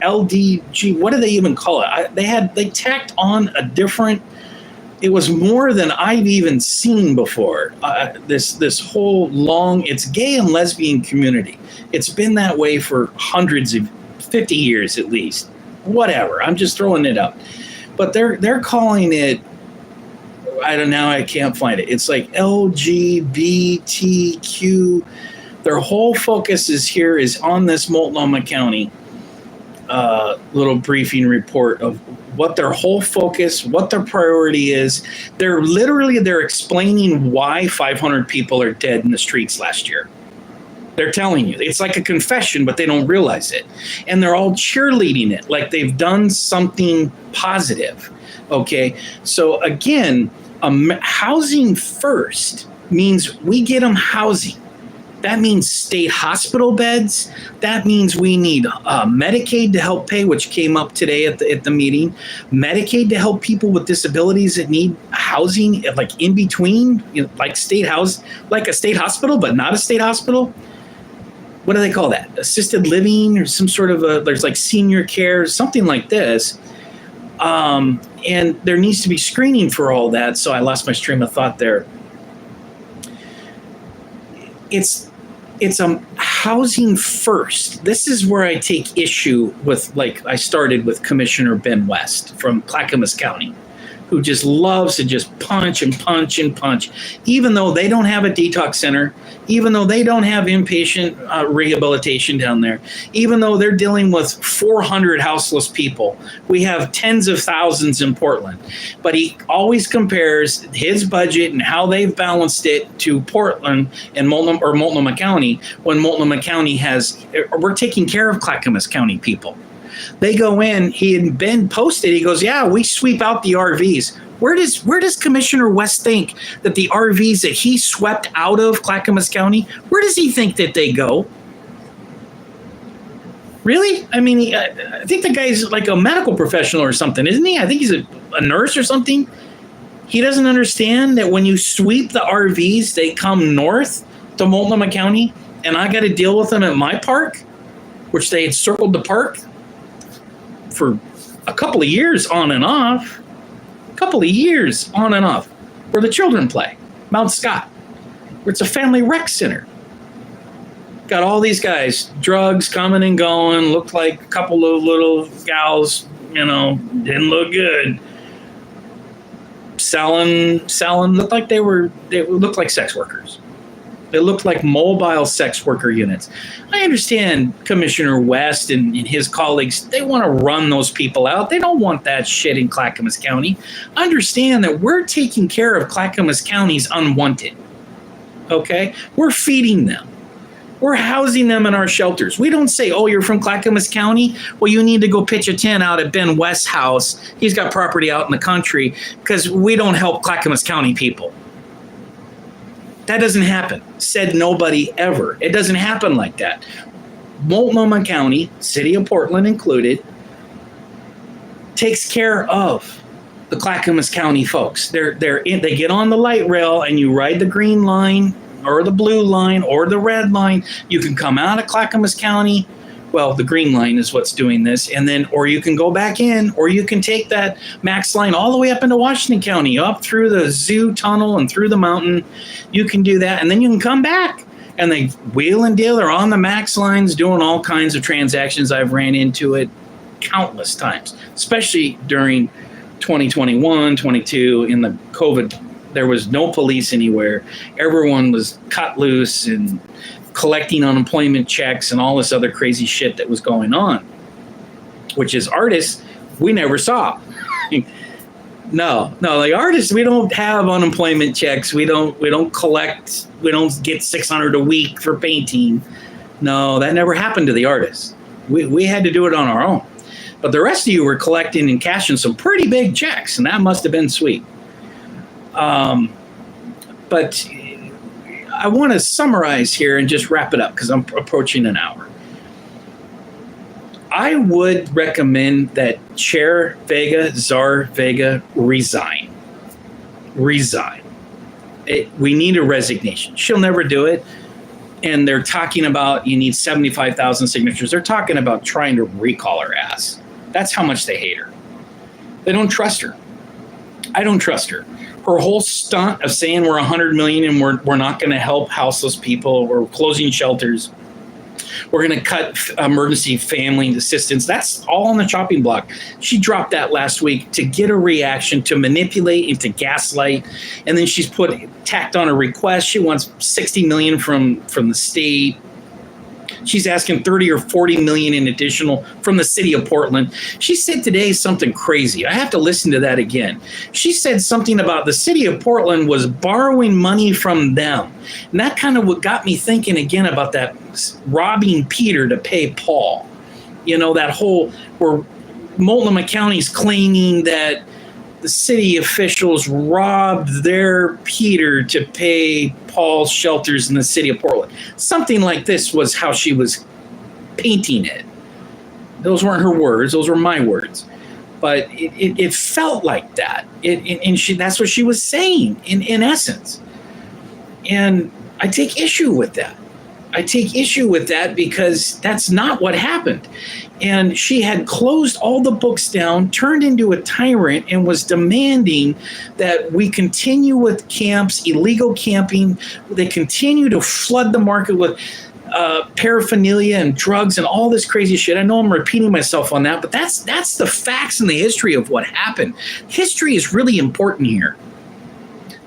LDG. What do they even call it? They tacked on a different. It was more than I've even seen before. This whole it's gay and lesbian community. It's been that way for hundreds of 50 years at least. Whatever. I'm just throwing it out. But they're calling it, I don't know, I can't find it. It's like LGBTQ. Their whole focus is on this Multnomah County little briefing report of what their whole focus, what their priority is. They're explaining why 500 people are dead in the streets last year. They're telling you. It's like a confession, but they don't realize it. And they're all cheerleading it like they've done something positive. Okay. So again, housing first means we get them housing. That means state hospital beds. That means we need Medicaid to help pay, which came up today at the meeting. Medicaid to help people with disabilities that need housing, like in between, like like a state hospital, but not a state hospital. What do they call that? Assisted living or some sort of there's like senior care, something like this. And there needs to be screening for all that. So I lost my stream of thought there. It's housing first. This is where I take issue with, like I started with Commissioner Ben West from Clackamas County, who just loves to just punch and punch and punch, even though they don't have a detox center, even though they don't have inpatient rehabilitation down there, even though they're dealing with 400 houseless people. We have tens of thousands in Portland. But he always compares his budget and how they've balanced it to Portland and Multnomah County, when Multnomah County we're taking care of Clackamas County people. They go in, he had been posted, he goes, yeah, we sweep out the RVs. Where does Commissioner West think that the RVs that he swept out of Clackamas County, where does he think that they go? Really? I mean, I think the guy's like a medical professional or something, isn't he? I think he's a nurse or something. He doesn't understand that when you sweep the RVs, they come north to Multnomah County, and I got to deal with them at my park, which they had circled the park for a couple of years on and off, where the children play, Mount Scott, where it's a family rec center. Got all these guys, drugs coming and going, looked like a couple of little gals, didn't look good. Selling, looked like they looked like sex workers. They looked like mobile sex worker units. I understand Commissioner West and his colleagues, they want to run those people out. They don't want that shit in Clackamas County. Understand that we're taking care of Clackamas County's unwanted. Okay? We're feeding them. We're housing them in our shelters. We don't say, oh, you're from Clackamas County? Well, you need to go pitch a tent out at Ben West's house. He's got property out in the country, because we don't help Clackamas County people. That doesn't happen. Said nobody ever. It doesn't happen like that. Multnomah County, City of Portland included, takes care of the Clackamas County folks. They get on the light rail, and you ride the green line or the blue line or the red line. You can come out of Clackamas County. Well, the green line is what's doing this. And then, or you can go back in, or you can take that max line all the way up into Washington County, up through the zoo tunnel and through the mountain. You can do that. And then you can come back, and they wheel and deal are on the max lines doing all kinds of transactions. I've ran into it countless times, especially during 2021, 22 in the COVID. There was no police anywhere. Everyone was cut loose and collecting unemployment checks and all this other crazy shit that was going on, which is artists we never saw. No, the artists, we don't have unemployment checks. We don't collect. We don't get $600 a week for painting. No, that never happened to the artists. We had to do it on our own. But the rest of you were collecting and cashing some pretty big checks, and that must have been sweet. But I want to summarize here and just wrap it up, because I'm approaching an hour. I would recommend that Chair Vega, Czar Vega, resign. We need a resignation. She'll never do it. And they're talking about you need 75,000 signatures. They're talking about trying to recall her ass. That's how much they hate her. They don't trust her. I don't trust her. Her whole stunt of saying we're 100 million and we're not going to help houseless people, we're closing shelters, we're going to cut emergency family assistance, that's all on the chopping block. She dropped that last week to get a reaction, to manipulate and to gaslight. And then she's tacked on a request. She wants 60 million from the state She's asking 30 or 40 million in additional from the city of Portland. She said today something crazy. I have to listen to that again. She said something about the city of Portland was borrowing money from them. And that kind of what got me thinking again about that robbing Peter to pay Paul. You know, that whole where Multnomah County's claiming that the city officials robbed their Peter to pay Paul's shelters in the city of Portland. Something like this was how she was painting it. Those weren't her words. Those were my words. But it felt like that. That's what she was saying in essence. And I take issue with that. I take issue with that because that's not what happened. And she had closed all the books down, turned into a tyrant, and was demanding that we continue with camps, illegal camping. They continue to flood the market with paraphernalia and drugs and all this crazy shit. I know I'm repeating myself on that, but that's the facts and the history of what happened. History is really important here.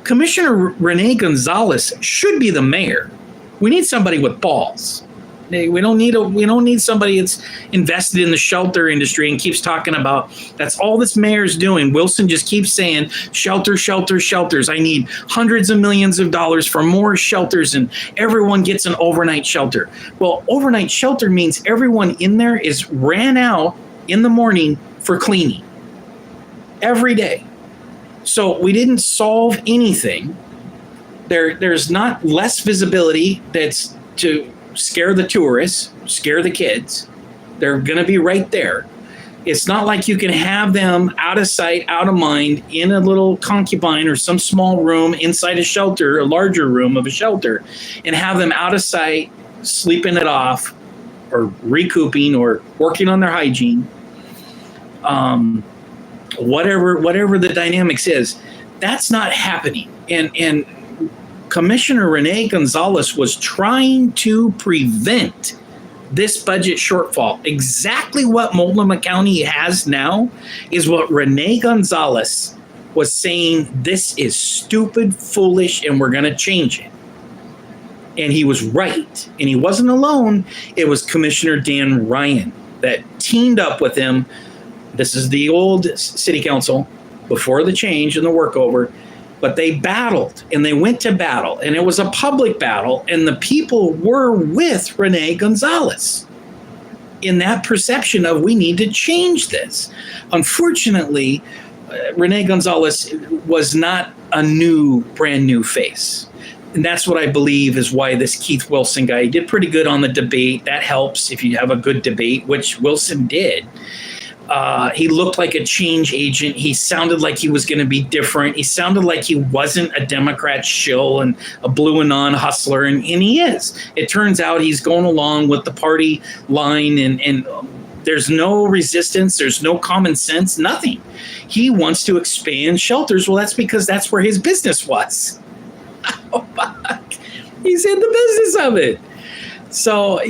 Commissioner Renee Gonzalez should be the mayor. We need somebody with balls. We don't need somebody that's invested in the shelter industry and keeps talking about that's all this mayor's doing. Wilson just keeps saying shelter, shelter, shelters. I need hundreds of millions of dollars for more shelters and everyone gets an overnight shelter. Well, overnight shelter means everyone in there is ran out in the morning for cleaning every day. So we didn't solve anything. There's not less visibility that's to scare the tourists, scare the kids. They're going to be right there. It's not like you can have them out of sight, out of mind in a little concubine or some small room inside a shelter, a larger room of a shelter, and have them out of sight, sleeping it off or recouping or working on their hygiene. Whatever the dynamics is, that's not happening. And Commissioner Renee Gonzalez was trying to prevent this budget shortfall. Exactly what Multnomah County has now is what Renee Gonzalez was saying, this is stupid, foolish, and we're going to change it. And he was right. And he wasn't alone. It was Commissioner Dan Ryan that teamed up with him. This is the old city council before the change and the workover. But they battled and they went to battle and it was a public battle and the people were with Renee Gonzalez in that perception of we need to change this. Unfortunately, Renee Gonzalez was not a brand new face. And that's what I believe is why this Keith Wilson guy did pretty good on the debate. That helps if you have a good debate, which Wilson did. He looked like a change agent. He sounded like he was going to be different. He sounded like he wasn't a Democrat shill and a blue and non hustler, and he is. It turns out he's going along with the party line, and there's no resistance. There's no common sense, nothing. He wants to expand shelters. Well, that's because that's where his business was. Oh, fuck. He's in the business of it. So,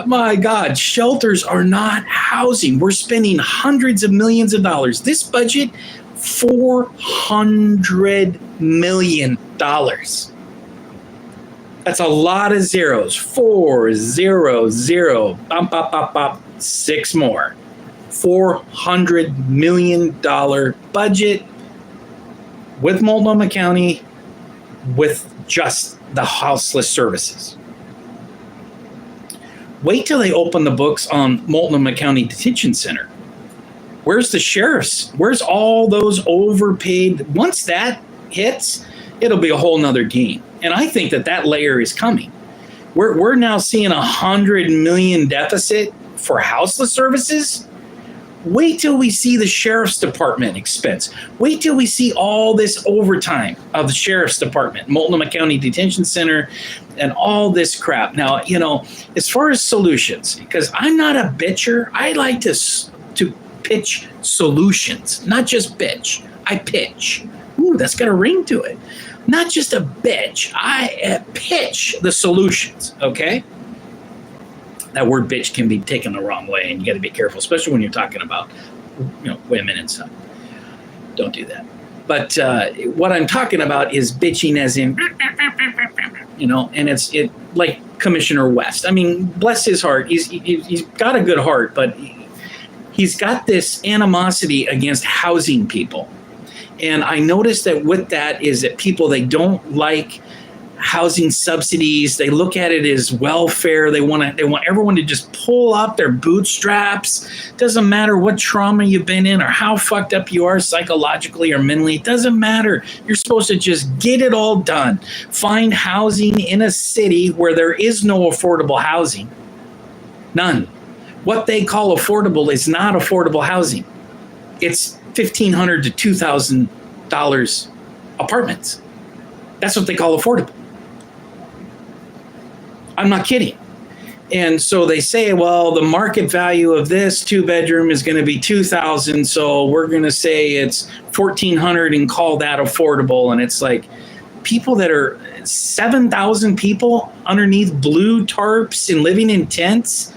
my God, shelters are not housing. We're spending hundreds of millions of dollars. This budget, $400 million. That's a lot of zeros. 4, 0, 0, bop, bop, bop, bop, 6 more. $400 million budget with Multnomah County with just the houseless services. Wait till they open the books on Multnomah County Detention Center. Where's the sheriffs? Where's all those overpaid? Once that hits, it'll be a whole nother game. And I think that layer is coming. We're now seeing $100 million deficit for houseless services. Wait till we see the sheriff's department expense. Wait till we see all this overtime of the sheriff's department, Multnomah County Detention Center, and all this crap. Now, as far as solutions, because I'm not a bitcher, I like to pitch solutions, not just bitch. I pitch. Ooh, that's got a ring to it. Not just a bitch. I pitch the solutions, okay? That word bitch can be taken the wrong way, and you got to be careful, especially when you're talking about, women and stuff. Don't do that. But what I'm talking about is bitching as in, and it's like Commissioner West. I mean, bless his heart. He's got a good heart, but he's got this animosity against housing people. And I noticed that with that is that people, they don't like housing subsidies. They look at it as welfare. They want everyone to just pull up their bootstraps. Doesn't matter what trauma you've been in or how fucked up you are psychologically or mentally. It doesn't matter. You're supposed to just get it all done. Find housing in a city where there is no affordable housing. None. What they call affordable is not affordable housing. It's $1,500 to $2,000 apartments. That's what they call affordable. I'm not kidding. And so they say, well, the market value of this 2-bedroom is going to be $2,000, so we're going to say it's $1,400 and call that affordable. And it's like people that are 7,000 people underneath blue tarps and living in tents,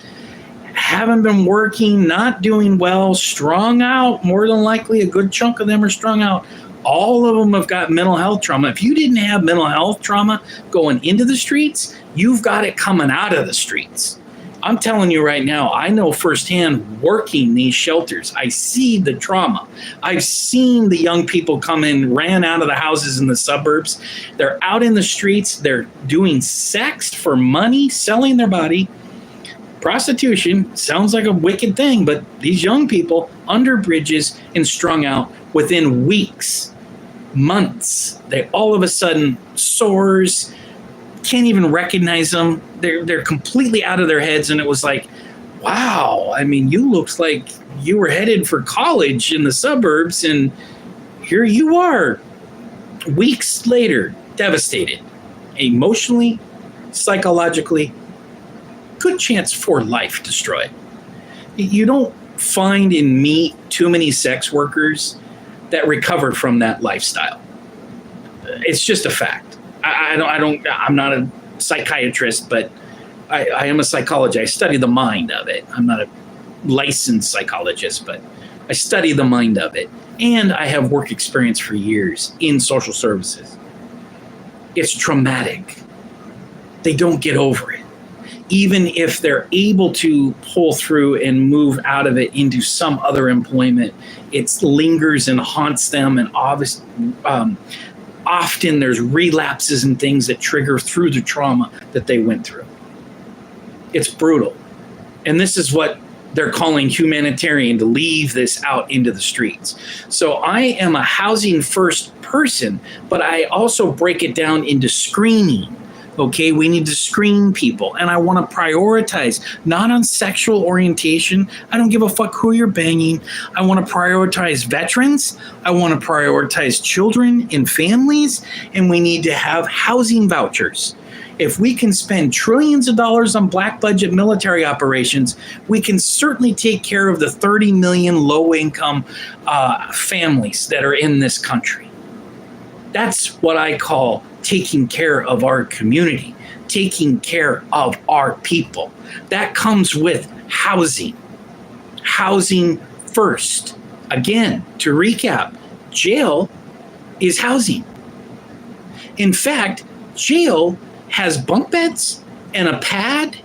haven't been working, not doing well, strung out. More than likely, a good chunk of them are strung out. All of them have got mental health trauma. If you didn't have mental health trauma going into the streets, you've got it coming out of the streets. I'm telling you right now, I know firsthand working these shelters. I see the trauma. I've seen the young people come in, ran out of the houses in the suburbs. They're out in the streets. They're doing sex for money, selling their body. Prostitution sounds like a wicked thing, but these young people under bridges and strung out within weeks, months, they all of a sudden sores, can't even recognize them. They're completely out of their heads. And it was like, wow, I mean, you looked like you were headed for college in the suburbs, and here you are, weeks later, devastated, emotionally, psychologically, good chance for life destroyed. You don't find in me too many sex workers that recovered from that lifestyle. It's just a fact. I'm not a psychiatrist, but I am a psychologist. I study the mind of it. I'm not a licensed psychologist, but I study the mind of it. And I have work experience for years in social services. It's traumatic. They don't get over it. Even if they're able to pull through and move out of it into some other employment, it lingers and haunts them. And often there's relapses and things that trigger through the trauma that they went through. It's brutal. And this is what they're calling humanitarian, to leave this out into the streets. So I am a housing first person, but I also break it down into screening. Okay, we need to screen people, and I want to prioritize, not on sexual orientation. I don't give a fuck who you're banging. I want to prioritize veterans. I want to prioritize children and families, and we need to have housing vouchers. If we can spend trillions of dollars on black budget military operations, we can certainly take care of the 30 million low-income families that are in this country. That's what I call taking care of our community, taking care of our people. That comes with housing. Housing first. Again, to recap, jail is housing. In fact, jail has bunk beds and a pad,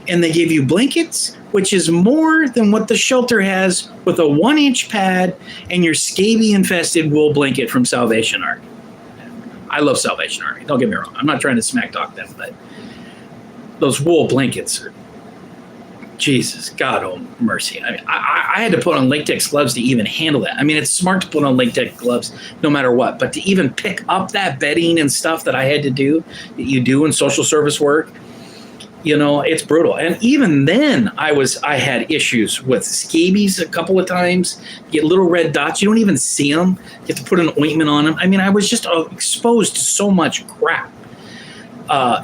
and they give you blankets, which is more than what the shelter has with a 1-inch pad and your scabies-infested wool blanket from Salvation Army. I love Salvation Army. Don't get me wrong. I'm not trying to smack talk them, but those wool blankets are, Jesus, God, oh mercy. I mean, I had to put on latex gloves to even handle that. I mean, it's smart to put on latex gloves no matter what, but to even pick up that bedding and stuff that I had to do, that you do in social service work, you know, it's brutal. And even then I had issues with scabies a couple of times. You get little red dots. You don't even see them. You have to put an ointment on them. I mean, I was just exposed to so much crap.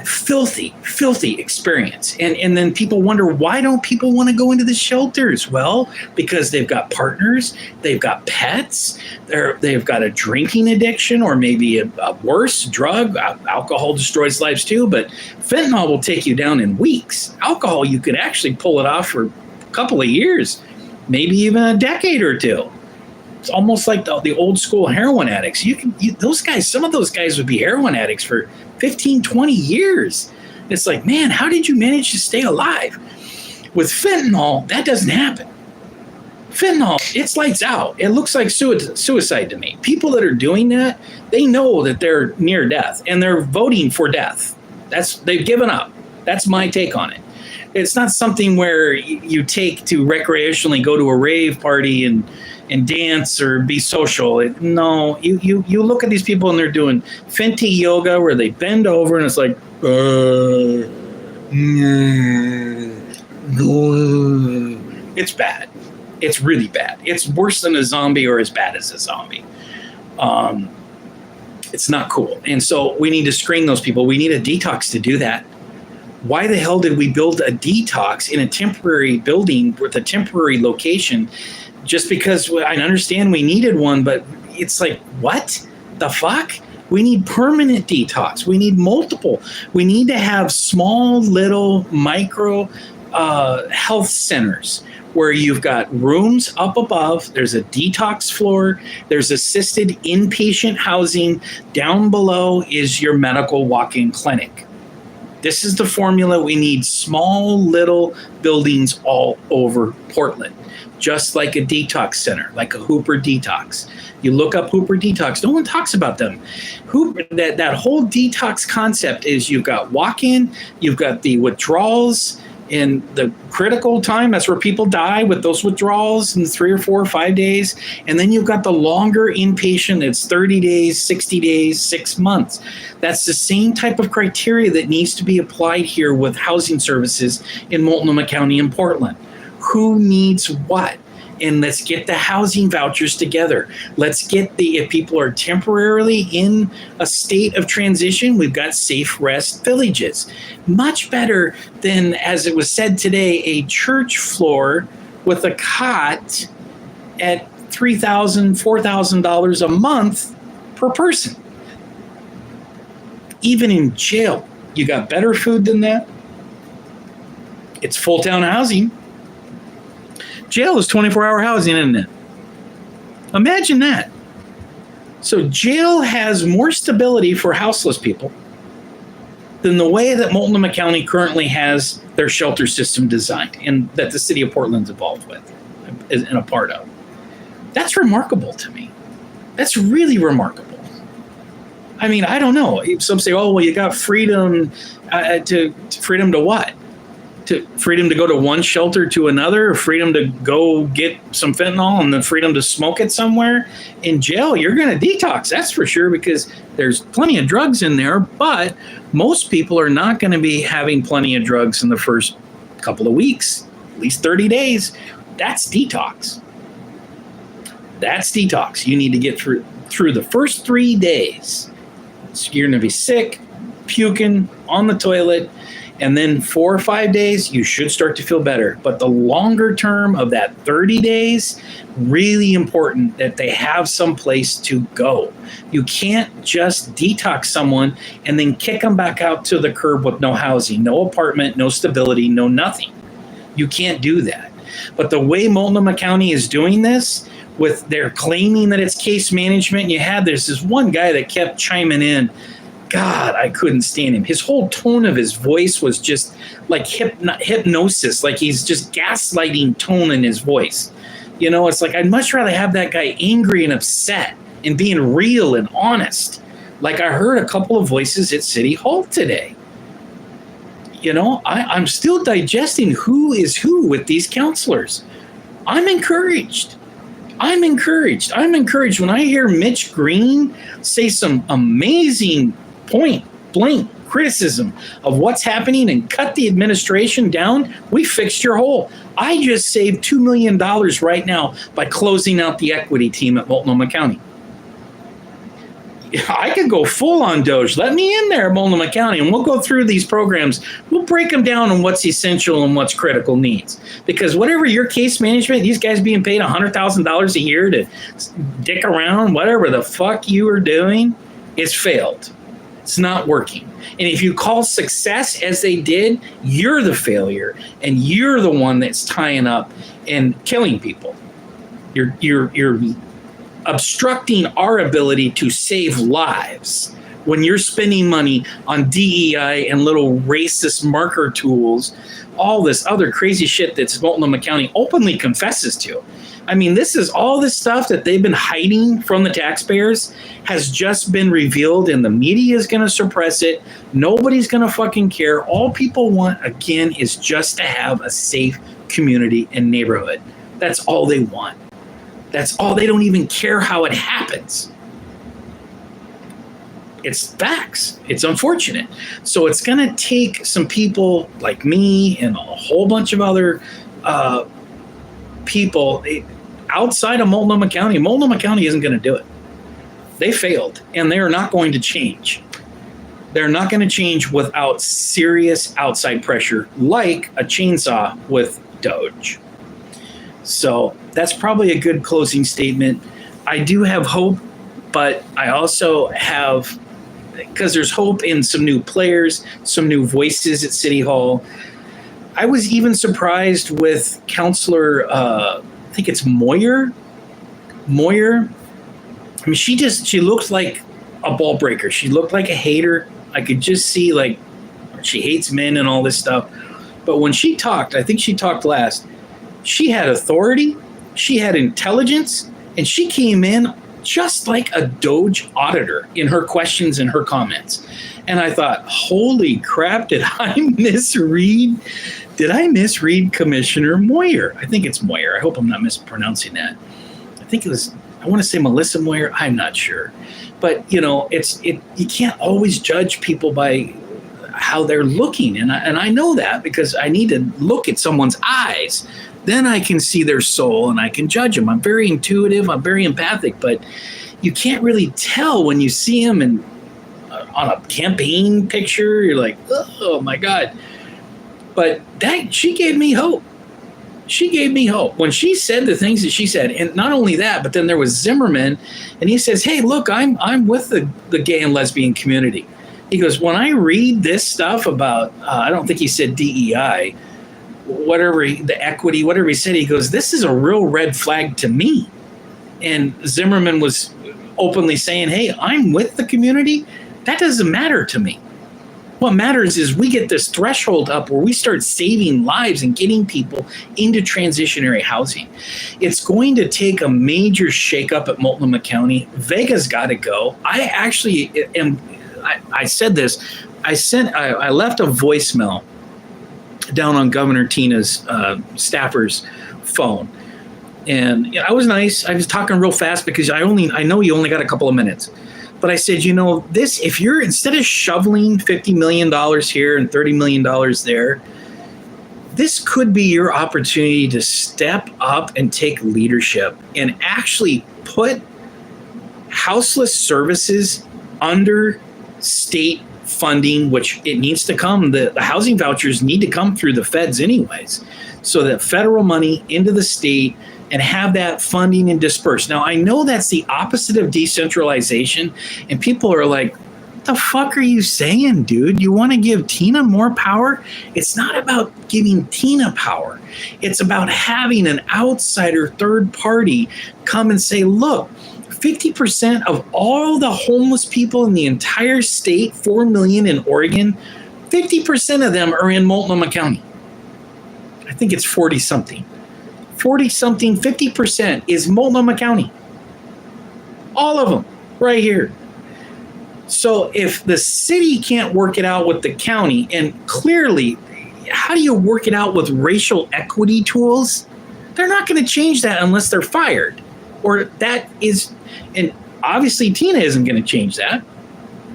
Filthy experience. And then people wonder, why don't people want to go into the shelters? Well, because they've got partners, they've got pets, they've got a drinking addiction, or maybe a worse drug. Alcohol destroys lives too, but fentanyl will take you down in weeks. Alcohol, you could actually pull it off for a couple of years, maybe even a decade or two. It's almost like the old school heroin addicts. Some of those guys would be heroin addicts for 15, 20 years. It's like, man, how did you manage to stay alive? With fentanyl, that doesn't happen. Fentanyl, it's lights out. It looks like suicide to me. People that are doing that, they know that they're near death and they're voting for death. They've given up. That's my take on it. It's not something where you take to recreationally go to a rave party and dance or be social. No, you look at these people and they're doing fenty yoga where they bend over and it's like, it's bad. It's really bad. It's worse than a zombie or as bad as a zombie. It's not cool. And so we need to screen those people. We need a detox to do that. Why the hell did we build a detox in a temporary building with a temporary location? Just because I understand we needed one, but it's like, what the fuck? We need permanent detox. We need multiple. We need to have small, little, micro health centers where you've got rooms up above, there's a detox floor, there's assisted inpatient housing, down below is your medical walk-in clinic. This is the formula. We need small little buildings all over Portland, just like a detox center, like a Hooper Detox. You look up Hooper Detox, no one talks about them. That whole detox concept is you've got walk-in, you've got the withdrawals, in the critical time, that's where people die with those withdrawals in 3 or 4 or 5 days. And then you've got the longer inpatient, it's 30 days, 60 days, 6 months. That's the same type of criteria that needs to be applied here with housing services in Multnomah County and Portland. Who needs what? And let's get the housing vouchers together. Let's get if people are temporarily in a state of transition, we've got safe rest villages. Much better than, as it was said today, a church floor with a cot at $3,000, $4,000 a month per person. Even in jail, you got better food than that. It's full town housing. Jail is 24-hour housing, isn't it? Imagine that. So jail has more stability for houseless people than the way that Multnomah County currently has their shelter system designed and that the city of Portland's involved with and a part of. That's remarkable to me. That's really remarkable. I mean, I don't know. Some say, oh, well, you got freedom freedom to what? To freedom to go to one shelter to another, freedom to go get some fentanyl, and the freedom to smoke it somewhere. In jail, you're going to detox, that's for sure, because there's plenty of drugs in there, but most people are not going to be having plenty of drugs in the first couple of weeks, at least 30 days. That's detox. That's detox. You need to get through the first 3 days. So you're going to be sick, puking, on the toilet, and then 4 or 5 days, you should start to feel better. But the longer term of that 30 days, really important that they have some place to go. You can't just detox someone and then kick them back out to the curb with no housing, no apartment, no stability, no nothing. You can't do that. But the way Multnomah County is doing this, with their claiming that it's case management, there's this one guy that kept chiming in. God, I couldn't stand him. His whole tone of his voice was just like hypnosis, like he's just gaslighting tone in his voice. It's like I'd much rather have that guy angry and upset and being real and honest. Like I heard a couple of voices at City Hall today. I'm still digesting who is who with these counselors. I'm encouraged. When I hear Mitch Green say some amazing point-blank criticism of what's happening and cut the administration down, we fixed your hole. I just saved $2 million right now by closing out the equity team at Multnomah County. I could go full on Doge. Let me in there at Multnomah County, and we'll go through these programs. We'll break them down on what's essential and what's critical needs. Because whatever your case management, these guys being paid $100,000 a year to dick around, whatever the fuck you are doing, it's failed. It's not working. And if you call success as they did, you're the failure, and you're the one that's tying up and killing people. You're obstructing our ability to save lives when you're spending money on DEI and little racist marker tools, all this other crazy shit that Multnomah County openly confesses to. I mean, this is all this stuff that they've been hiding from the taxpayers has just been revealed, and the media is going to suppress it. Nobody's going to fucking care. All people want, again, is just to have a safe community and neighborhood. That's all they want. That's all. They don't even care how it happens. It's facts. It's unfortunate. So it's going to take some people like me and a whole bunch of other people outside of Multnomah County. Multnomah County isn't going to do it. They failed, and they are not going to change. They're not going to change without serious outside pressure, like a chainsaw with Doge. So that's probably a good closing statement. I do have hope, but I also have, because there's hope in some new players, some new voices at City Hall. I was even surprised with Councilor, I think it's Maer. I mean, she looked like a ball breaker. She looked like a hater. I could just see, like, she hates men and all this stuff. But when she talked, I think she talked last, she had authority, she had intelligence, and she came in just like a Doge auditor in her questions and her comments. And I thought, holy crap, did I misread Commissioner Maer? I think it's Maer. I hope I'm not mispronouncing that. I think it was, I want to say Melissa Maer. I'm not sure. But, you know, you can't always judge people by how they're looking. And I know that because I need to look at someone's eyes. Then I can see their soul and I can judge them. I'm very intuitive. I'm very empathic. But you can't really tell when you see them and on a campaign picture. You're like, oh, my God. But she gave me hope. She gave me hope when she said the things that she said. And not only that, but then there was Zimmerman, and he says, hey, look, I'm with the gay and lesbian community. He goes, when I read this stuff about, I don't think he said DEI, the equity, whatever he said, he goes, this is a real red flag to me. And Zimmerman was openly saying, hey, I'm with the community. That doesn't matter to me. What matters is we get this threshold up where we start saving lives and getting people into transitionary housing. It's going to take a major shakeup at Multnomah County. Vega's got to go. I actually am. I said this. I left a voicemail down on Governor Tina's staffer's phone, and I was nice. I was talking real fast because I know you only got a couple of minutes. But I said, you know, this, if you're, instead of shoveling $50 million here and $30 million there, this could be your opportunity to step up and take leadership and actually put houseless services under state funding, which it needs to come. The housing vouchers need to come through the feds anyways, so that federal money into the state and have that funding and disperse. Now, I know that's the opposite of decentralization, and people are like, what the fuck are you saying, dude? You want to give Tina more power? It's not about giving Tina power. It's about having an outsider third party come and say, look, 50% of all the homeless people in the entire state, 4 million in Oregon, 50% of them are in Multnomah County. I think it's 40-something. 40-something, 50% is Multnomah County. All of them, right here. So if the city can't work it out with the county, and clearly, how do you work it out with racial equity tools? They're not going to change that unless they're fired. Or that is, and obviously Tina isn't going to change that.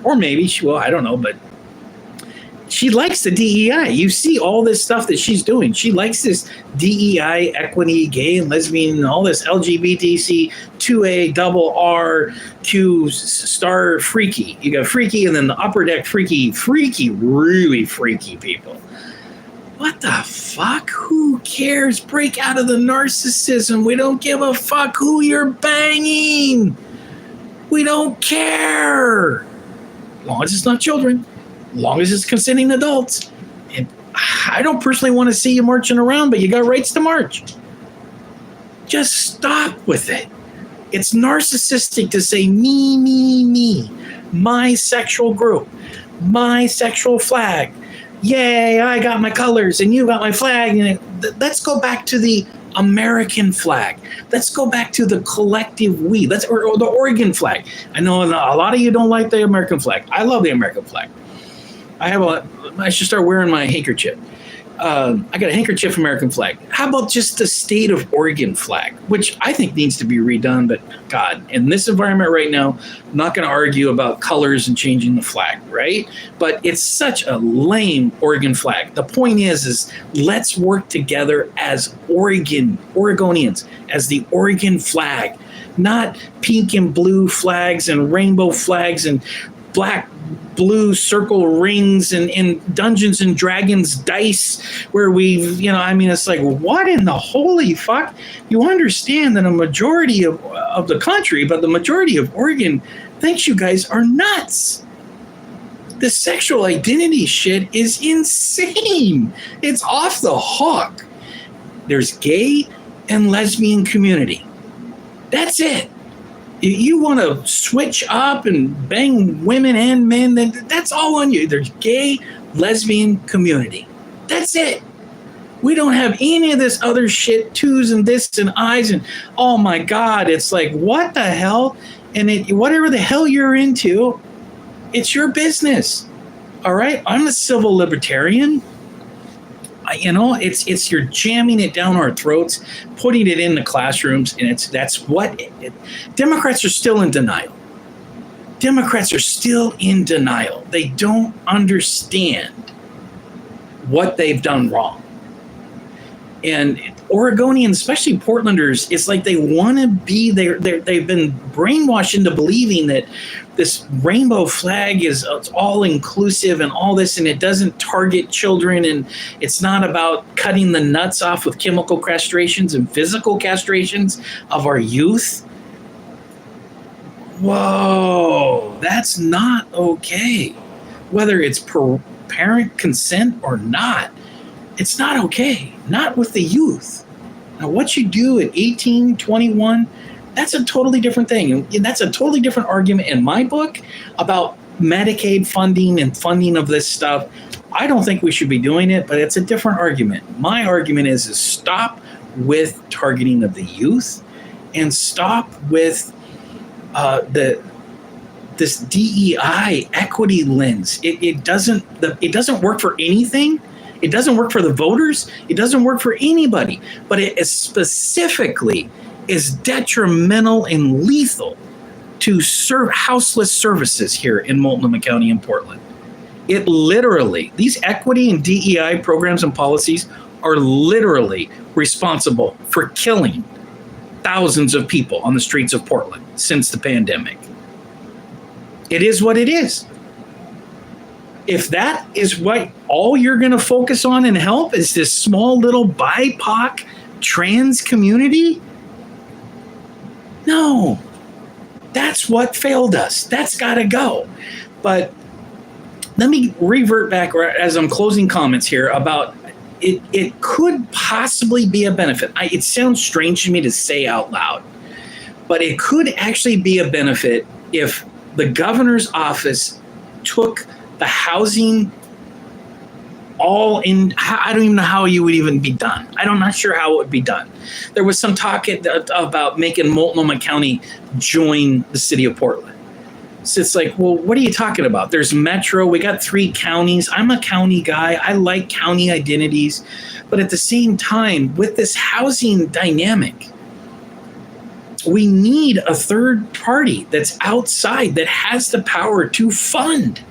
Or maybe she will, I don't know, but she likes the DEI. You see all this stuff that she's doing. She likes this DEI, equity, gay and lesbian, all this LGBTC, 2A, double R, Q, star, freaky. You got freaky, and then the upper deck freaky, really freaky people. What the fuck? Who cares? Break out of the narcissism. We don't give a fuck who you're banging. We don't care. As long as it's not children. Long as it's consenting adults. And I don't personally want to see you marching around, but you got rights to march. Just stop with it. It's narcissistic to say me, me, me. my sexual group, my sexual flag. Yay, I got my colors and you got my flag. And let's go back to the American flag. Let's go back to the collective we. Or the Oregon flag. I know a lot of you don't like the American flag. I love the American flag. I should start wearing my handkerchief. I got a handkerchief American flag. How about just the state of Oregon flag, which I think needs to be redone, but God, in this environment right now, I'm not going to argue about colors and changing the flag, right? But it's such a lame Oregon flag. The point is let's work together as Oregonians, as the Oregon flag, not pink and blue flags and rainbow flags and black blue circle rings and Dungeons and Dragons dice where it's like, what in the holy fuck? You understand that a majority of the country, but the majority of Oregon thinks you guys are nuts. The sexual identity shit is insane. It's off the hook. There's gay and lesbian community. That's it. You want to switch up and bang women and men, then that's all on you. There's gay, lesbian community. That's it. We don't have any of this other shit, twos and this and I's and oh my God, it's like, what the hell? And whatever the hell you're into, it's your business. All right? I'm a civil libertarian. It's you're jamming it down our throats, putting it in the classrooms, and Democrats are still in denial. Democrats are still in denial. They don't understand what they've done wrong. And Oregonians, especially Portlanders, it's like they want to be there. They've been brainwashed into believing that this rainbow flag is all inclusive and all this, and it doesn't target children, and it's not about cutting the nuts off with chemical castrations and physical castrations of our youth. Whoa, that's not okay. Whether it's parent consent or not, it's not okay. Not with the youth. Now, what you do at 18, 21, that's a totally different thing. And that's a totally different argument in my book about Medicaid funding and funding of this stuff. I don't think we should be doing it, but it's a different argument. My argument is stop with targeting of the youth and stop with this DEI equity lens. It doesn't work for anything. It doesn't work for the voters. It doesn't work for anybody. But it is specifically is detrimental and lethal to houseless services here in Multnomah County and Portland. It literally, these equity and DEI programs and policies are literally responsible for killing thousands of people on the streets of Portland since the pandemic. It is what it is. If that is what all you're going to focus on and help is this small little BIPOC trans community, no, that's what failed us. That's got to go. But let me revert back as I'm closing comments here about it could possibly be a benefit. It sounds strange to me to say out loud, but it could actually be a benefit if the governor's office took the housing all in. I don't even know how you would even be done. I'm not sure how it would be done. There was some talk about making Multnomah County join the city of Portland. So it's like, well, what are you talking about? There's Metro. We got 3 counties. I'm a county guy. I like county identities. But at the same time, with this housing dynamic, we need a third party that's outside that has the power to fund.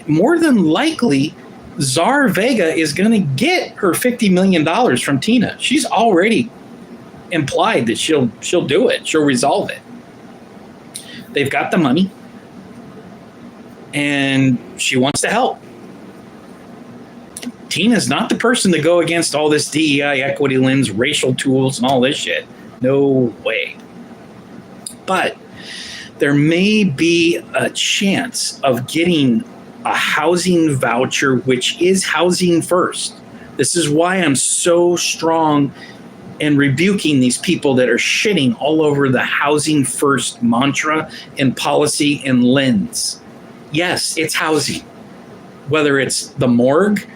More than likely, Czar Vega is going to get her $50 million from Tina. She's already implied that she'll do it. She'll resolve it. They've got the money, and she wants to help. Tina's not the person to go against all this DEI, equity lens, racial tools, and all this shit. No way. But there may be a chance of getting a housing voucher, which is housing first. This is why I'm so strong and rebuking these people that are shitting all over the housing first mantra and policy and lens. Yes, it's housing. Whether it's the morgue,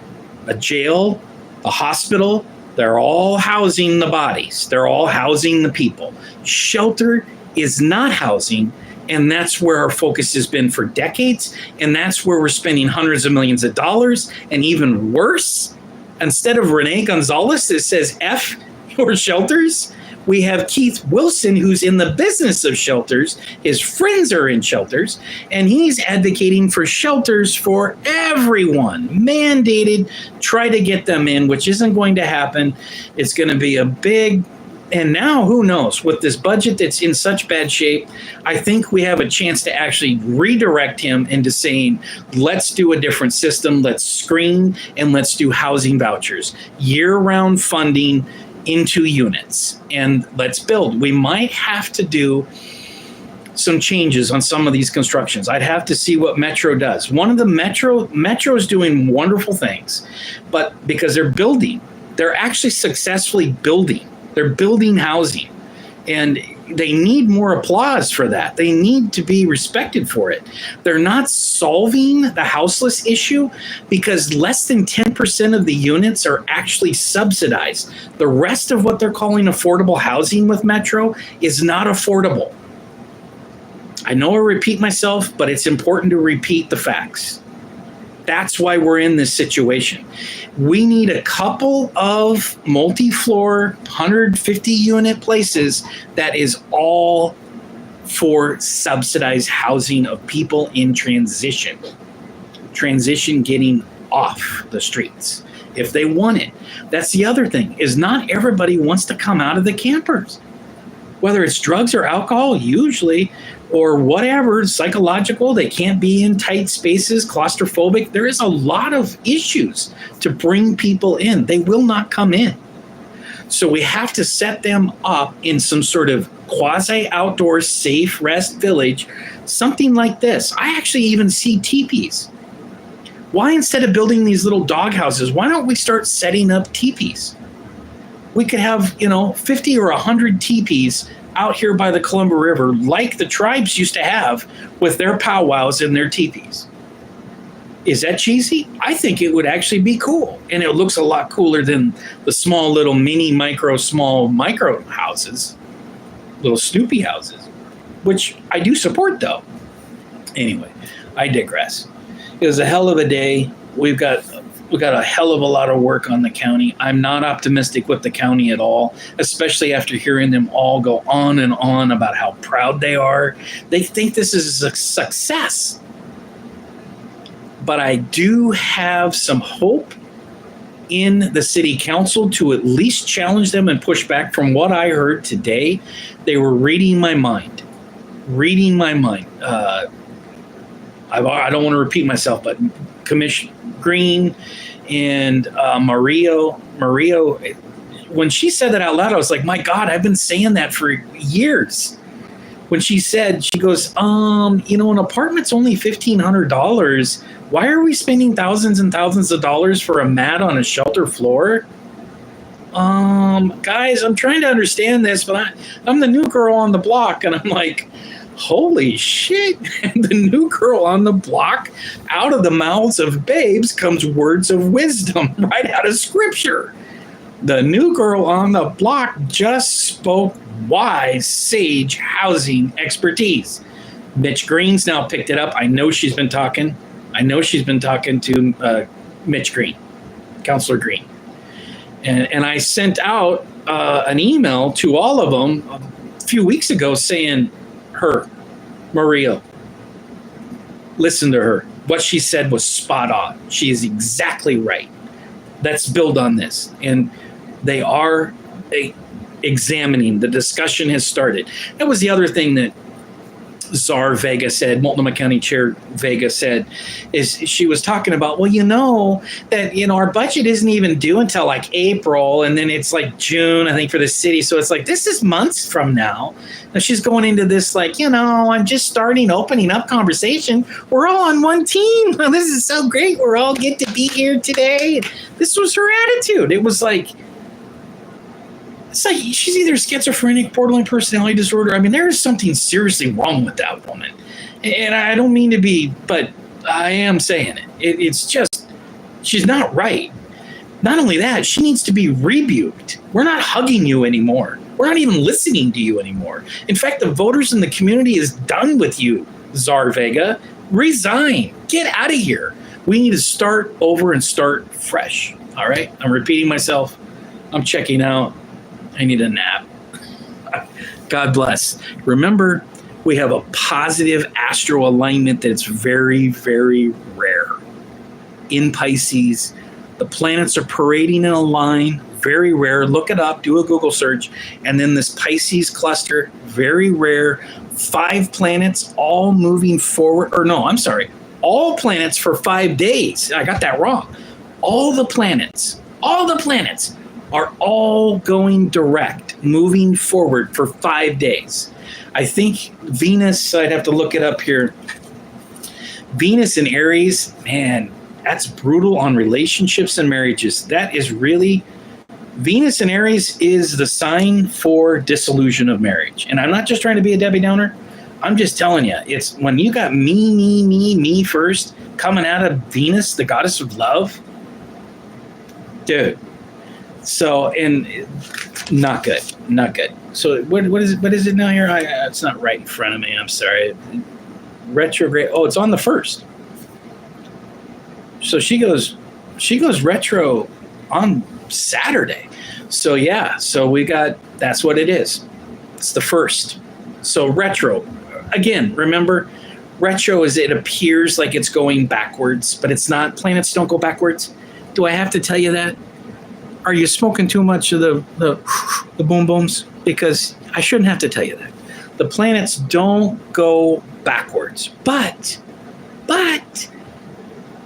a jail, a hospital, they're all housing the bodies. They're all housing the people. Shelter is not housing, and that's where our focus has been for decades, and that's where we're spending hundreds of millions of dollars, and even worse, instead of Renee Gonzalez that says F your shelters, we have Keith Wilson, who's in the business of shelters. His friends are in shelters, and he's advocating for shelters for everyone, mandated, try to get them in, which isn't going to happen. It's going to be a big, and now who knows, with this budget that's in such bad shape, I think we have a chance to actually redirect him into saying, let's do a different system, let's screen, and let's do housing vouchers, year-round funding into units, and let's build. We might have to do some changes on some of these constructions. I'd have to see what Metro does. One of the Metro's doing wonderful things, but because they're actually successfully building. They're building housing, and they need more applause for that. They need to be respected for it. They're not solving the houseless issue because less than 10% of the units are actually subsidized. The rest of what they're calling affordable housing with Metro is not affordable. I know I repeat myself, but it's important to repeat the facts. That's why we're in this situation. We need a couple of multi-floor, 150-unit places that is all for subsidized housing of people in transition getting off the streets if they want it. That's the other thing, is not everybody wants to come out of the campers. Whether it's drugs or alcohol, usually, or whatever, psychological, they can't be in tight spaces, claustrophobic. There is a lot of issues to bring people in. They will not come in. So we have to set them up in some sort of quasi-outdoor safe rest village, something like this. I actually even see teepees. Why, instead of building these little dog houses, why don't we start setting up teepees? We could have, 50 or 100 teepees out here by the Columbia River, like the tribes used to have with their powwows and their teepees. Is that cheesy? I think it would actually be cool. And it looks a lot cooler than the small little small micro houses, little Snoopy houses, which I do support though. Anyway, I digress. It was a hell of a day. We've got a hell of a lot of work on the county. I'm not optimistic with the county at all, especially after hearing them all go on and on about how proud they are. They think this is a success. But I do have some hope in the city council to at least challenge them and push back. From what I heard today, they were reading my mind. I don't want to repeat myself, but Commissioner Green and Mario, when she said that out loud, I was like, my God, I've been saying that for years. When she goes, an apartment's only $1,500. Why are we spending thousands and thousands of dollars for a mat on a shelter floor? Guys, I'm trying to understand this, but I'm the new girl on the block, and I'm like, holy shit, the new girl on the block, out of the mouths of babes comes words of wisdom right out of scripture. The new girl on the block just spoke wise, sage housing expertise. Mitch Green's now picked it up. I know she's been talking to Mitch Green, Councilor Green. And I sent out an email to all of them a few weeks ago saying, Maria, listen to her. What she said was spot on. She is exactly right. Let's build on this. And they are examining. The discussion has started. That was the other thing that Czar Vega said, Multnomah County Chair Vega said, is she was talking about, that, our budget isn't even due until like April, and then it's like June, I think, for the city. So it's like, this is months from now. And she's going into this like, I'm just opening up conversation. We're all on one team. This is so great. We're all get to be here today. This was her attitude. It was like, It's like she's either schizophrenic, borderline personality disorder. I mean, there is something seriously wrong with that woman. And I don't mean to be, but I am saying it. It's just, she's not right. Not only that, she needs to be rebuked. We're not hugging you anymore. We're not even listening to you anymore. In fact, the voters in the community is done with you, Czar Vega. Resign. Get out of here. We need to start over and start fresh. All right? I'm repeating myself. I'm checking out. I need a nap. God bless. Remember, we have a positive astro alignment that's very, very rare. In Pisces, the planets are parading in a line, very rare. Look it up, do a Google search. And then this Pisces cluster, very rare. 5 planets all moving forward. Or no, I'm sorry. All planets for 5 days. I got that wrong. All the planets are all going direct, moving forward for 5 days. I think Venus, I'd have to look it up here. Venus in Aries, man, that's brutal on relationships and marriages. That is really, Venus in Aries is the sign for dissolution of marriage. And I'm not just trying to be a Debbie Downer. I'm just telling you, it's when you got me first coming out of Venus, the goddess of love, dude. So, and not good. So what is it now here? It's not right in front of me. I'm sorry. Retrograde. Oh, it's on the 1st. So she goes retro on Saturday. So yeah, so we got, that's what it is. It's the 1st. So retro. Again, remember, retro is, it appears like it's going backwards, but it's not. Planets don't go backwards. Do I have to tell you that? Are you smoking too much of the boom booms? Because I shouldn't have to tell you that. The planets don't go backwards, but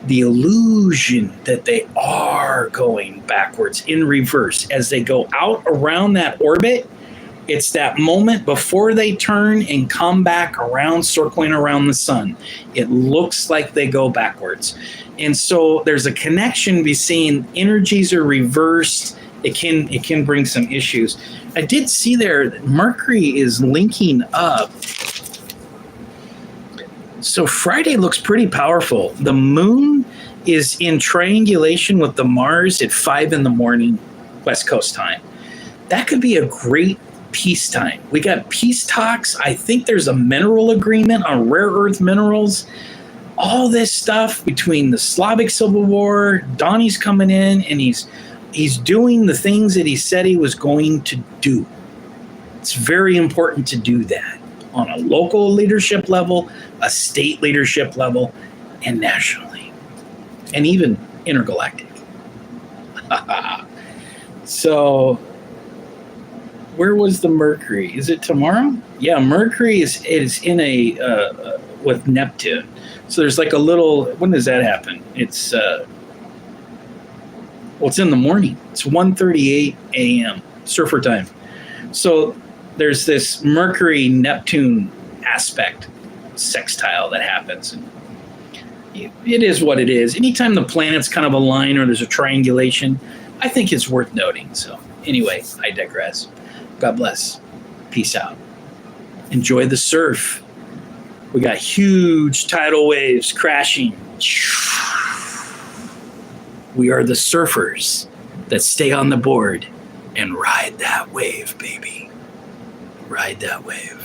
the illusion that they are going backwards in reverse as they go out around that orbit. It's that moment before they turn and come back around, circling around the sun. It looks like they go backwards. And so there's a connection between energies are reversed. It can bring some issues. I did see there that Mercury is linking up. So Friday looks pretty powerful. The moon is in triangulation with the Mars at 5 a.m. West Coast time. That could be a great peacetime. We got peace talks. I think there's a mineral agreement on rare earth minerals. All this stuff between the Slavic Civil War, Donnie's coming in and he's doing the things that he said he was going to do. It's very important to do that on a local leadership level, a state leadership level, and nationally, and even intergalactic. So where was the Mercury? Is it tomorrow? Yeah, Mercury is in a with Neptune. So there's like a little. When does that happen? It's it's in the morning. It's 1:38 a.m. surfer time. So there's this Mercury Neptune aspect sextile that happens. And it is what it is. Anytime the planets kind of align or there's a triangulation, I think it's worth noting. So anyway, I digress. God bless. Peace out. Enjoy the surf. We got huge tidal waves crashing. We are the surfers that stay on the board and ride that wave, baby. Ride that wave.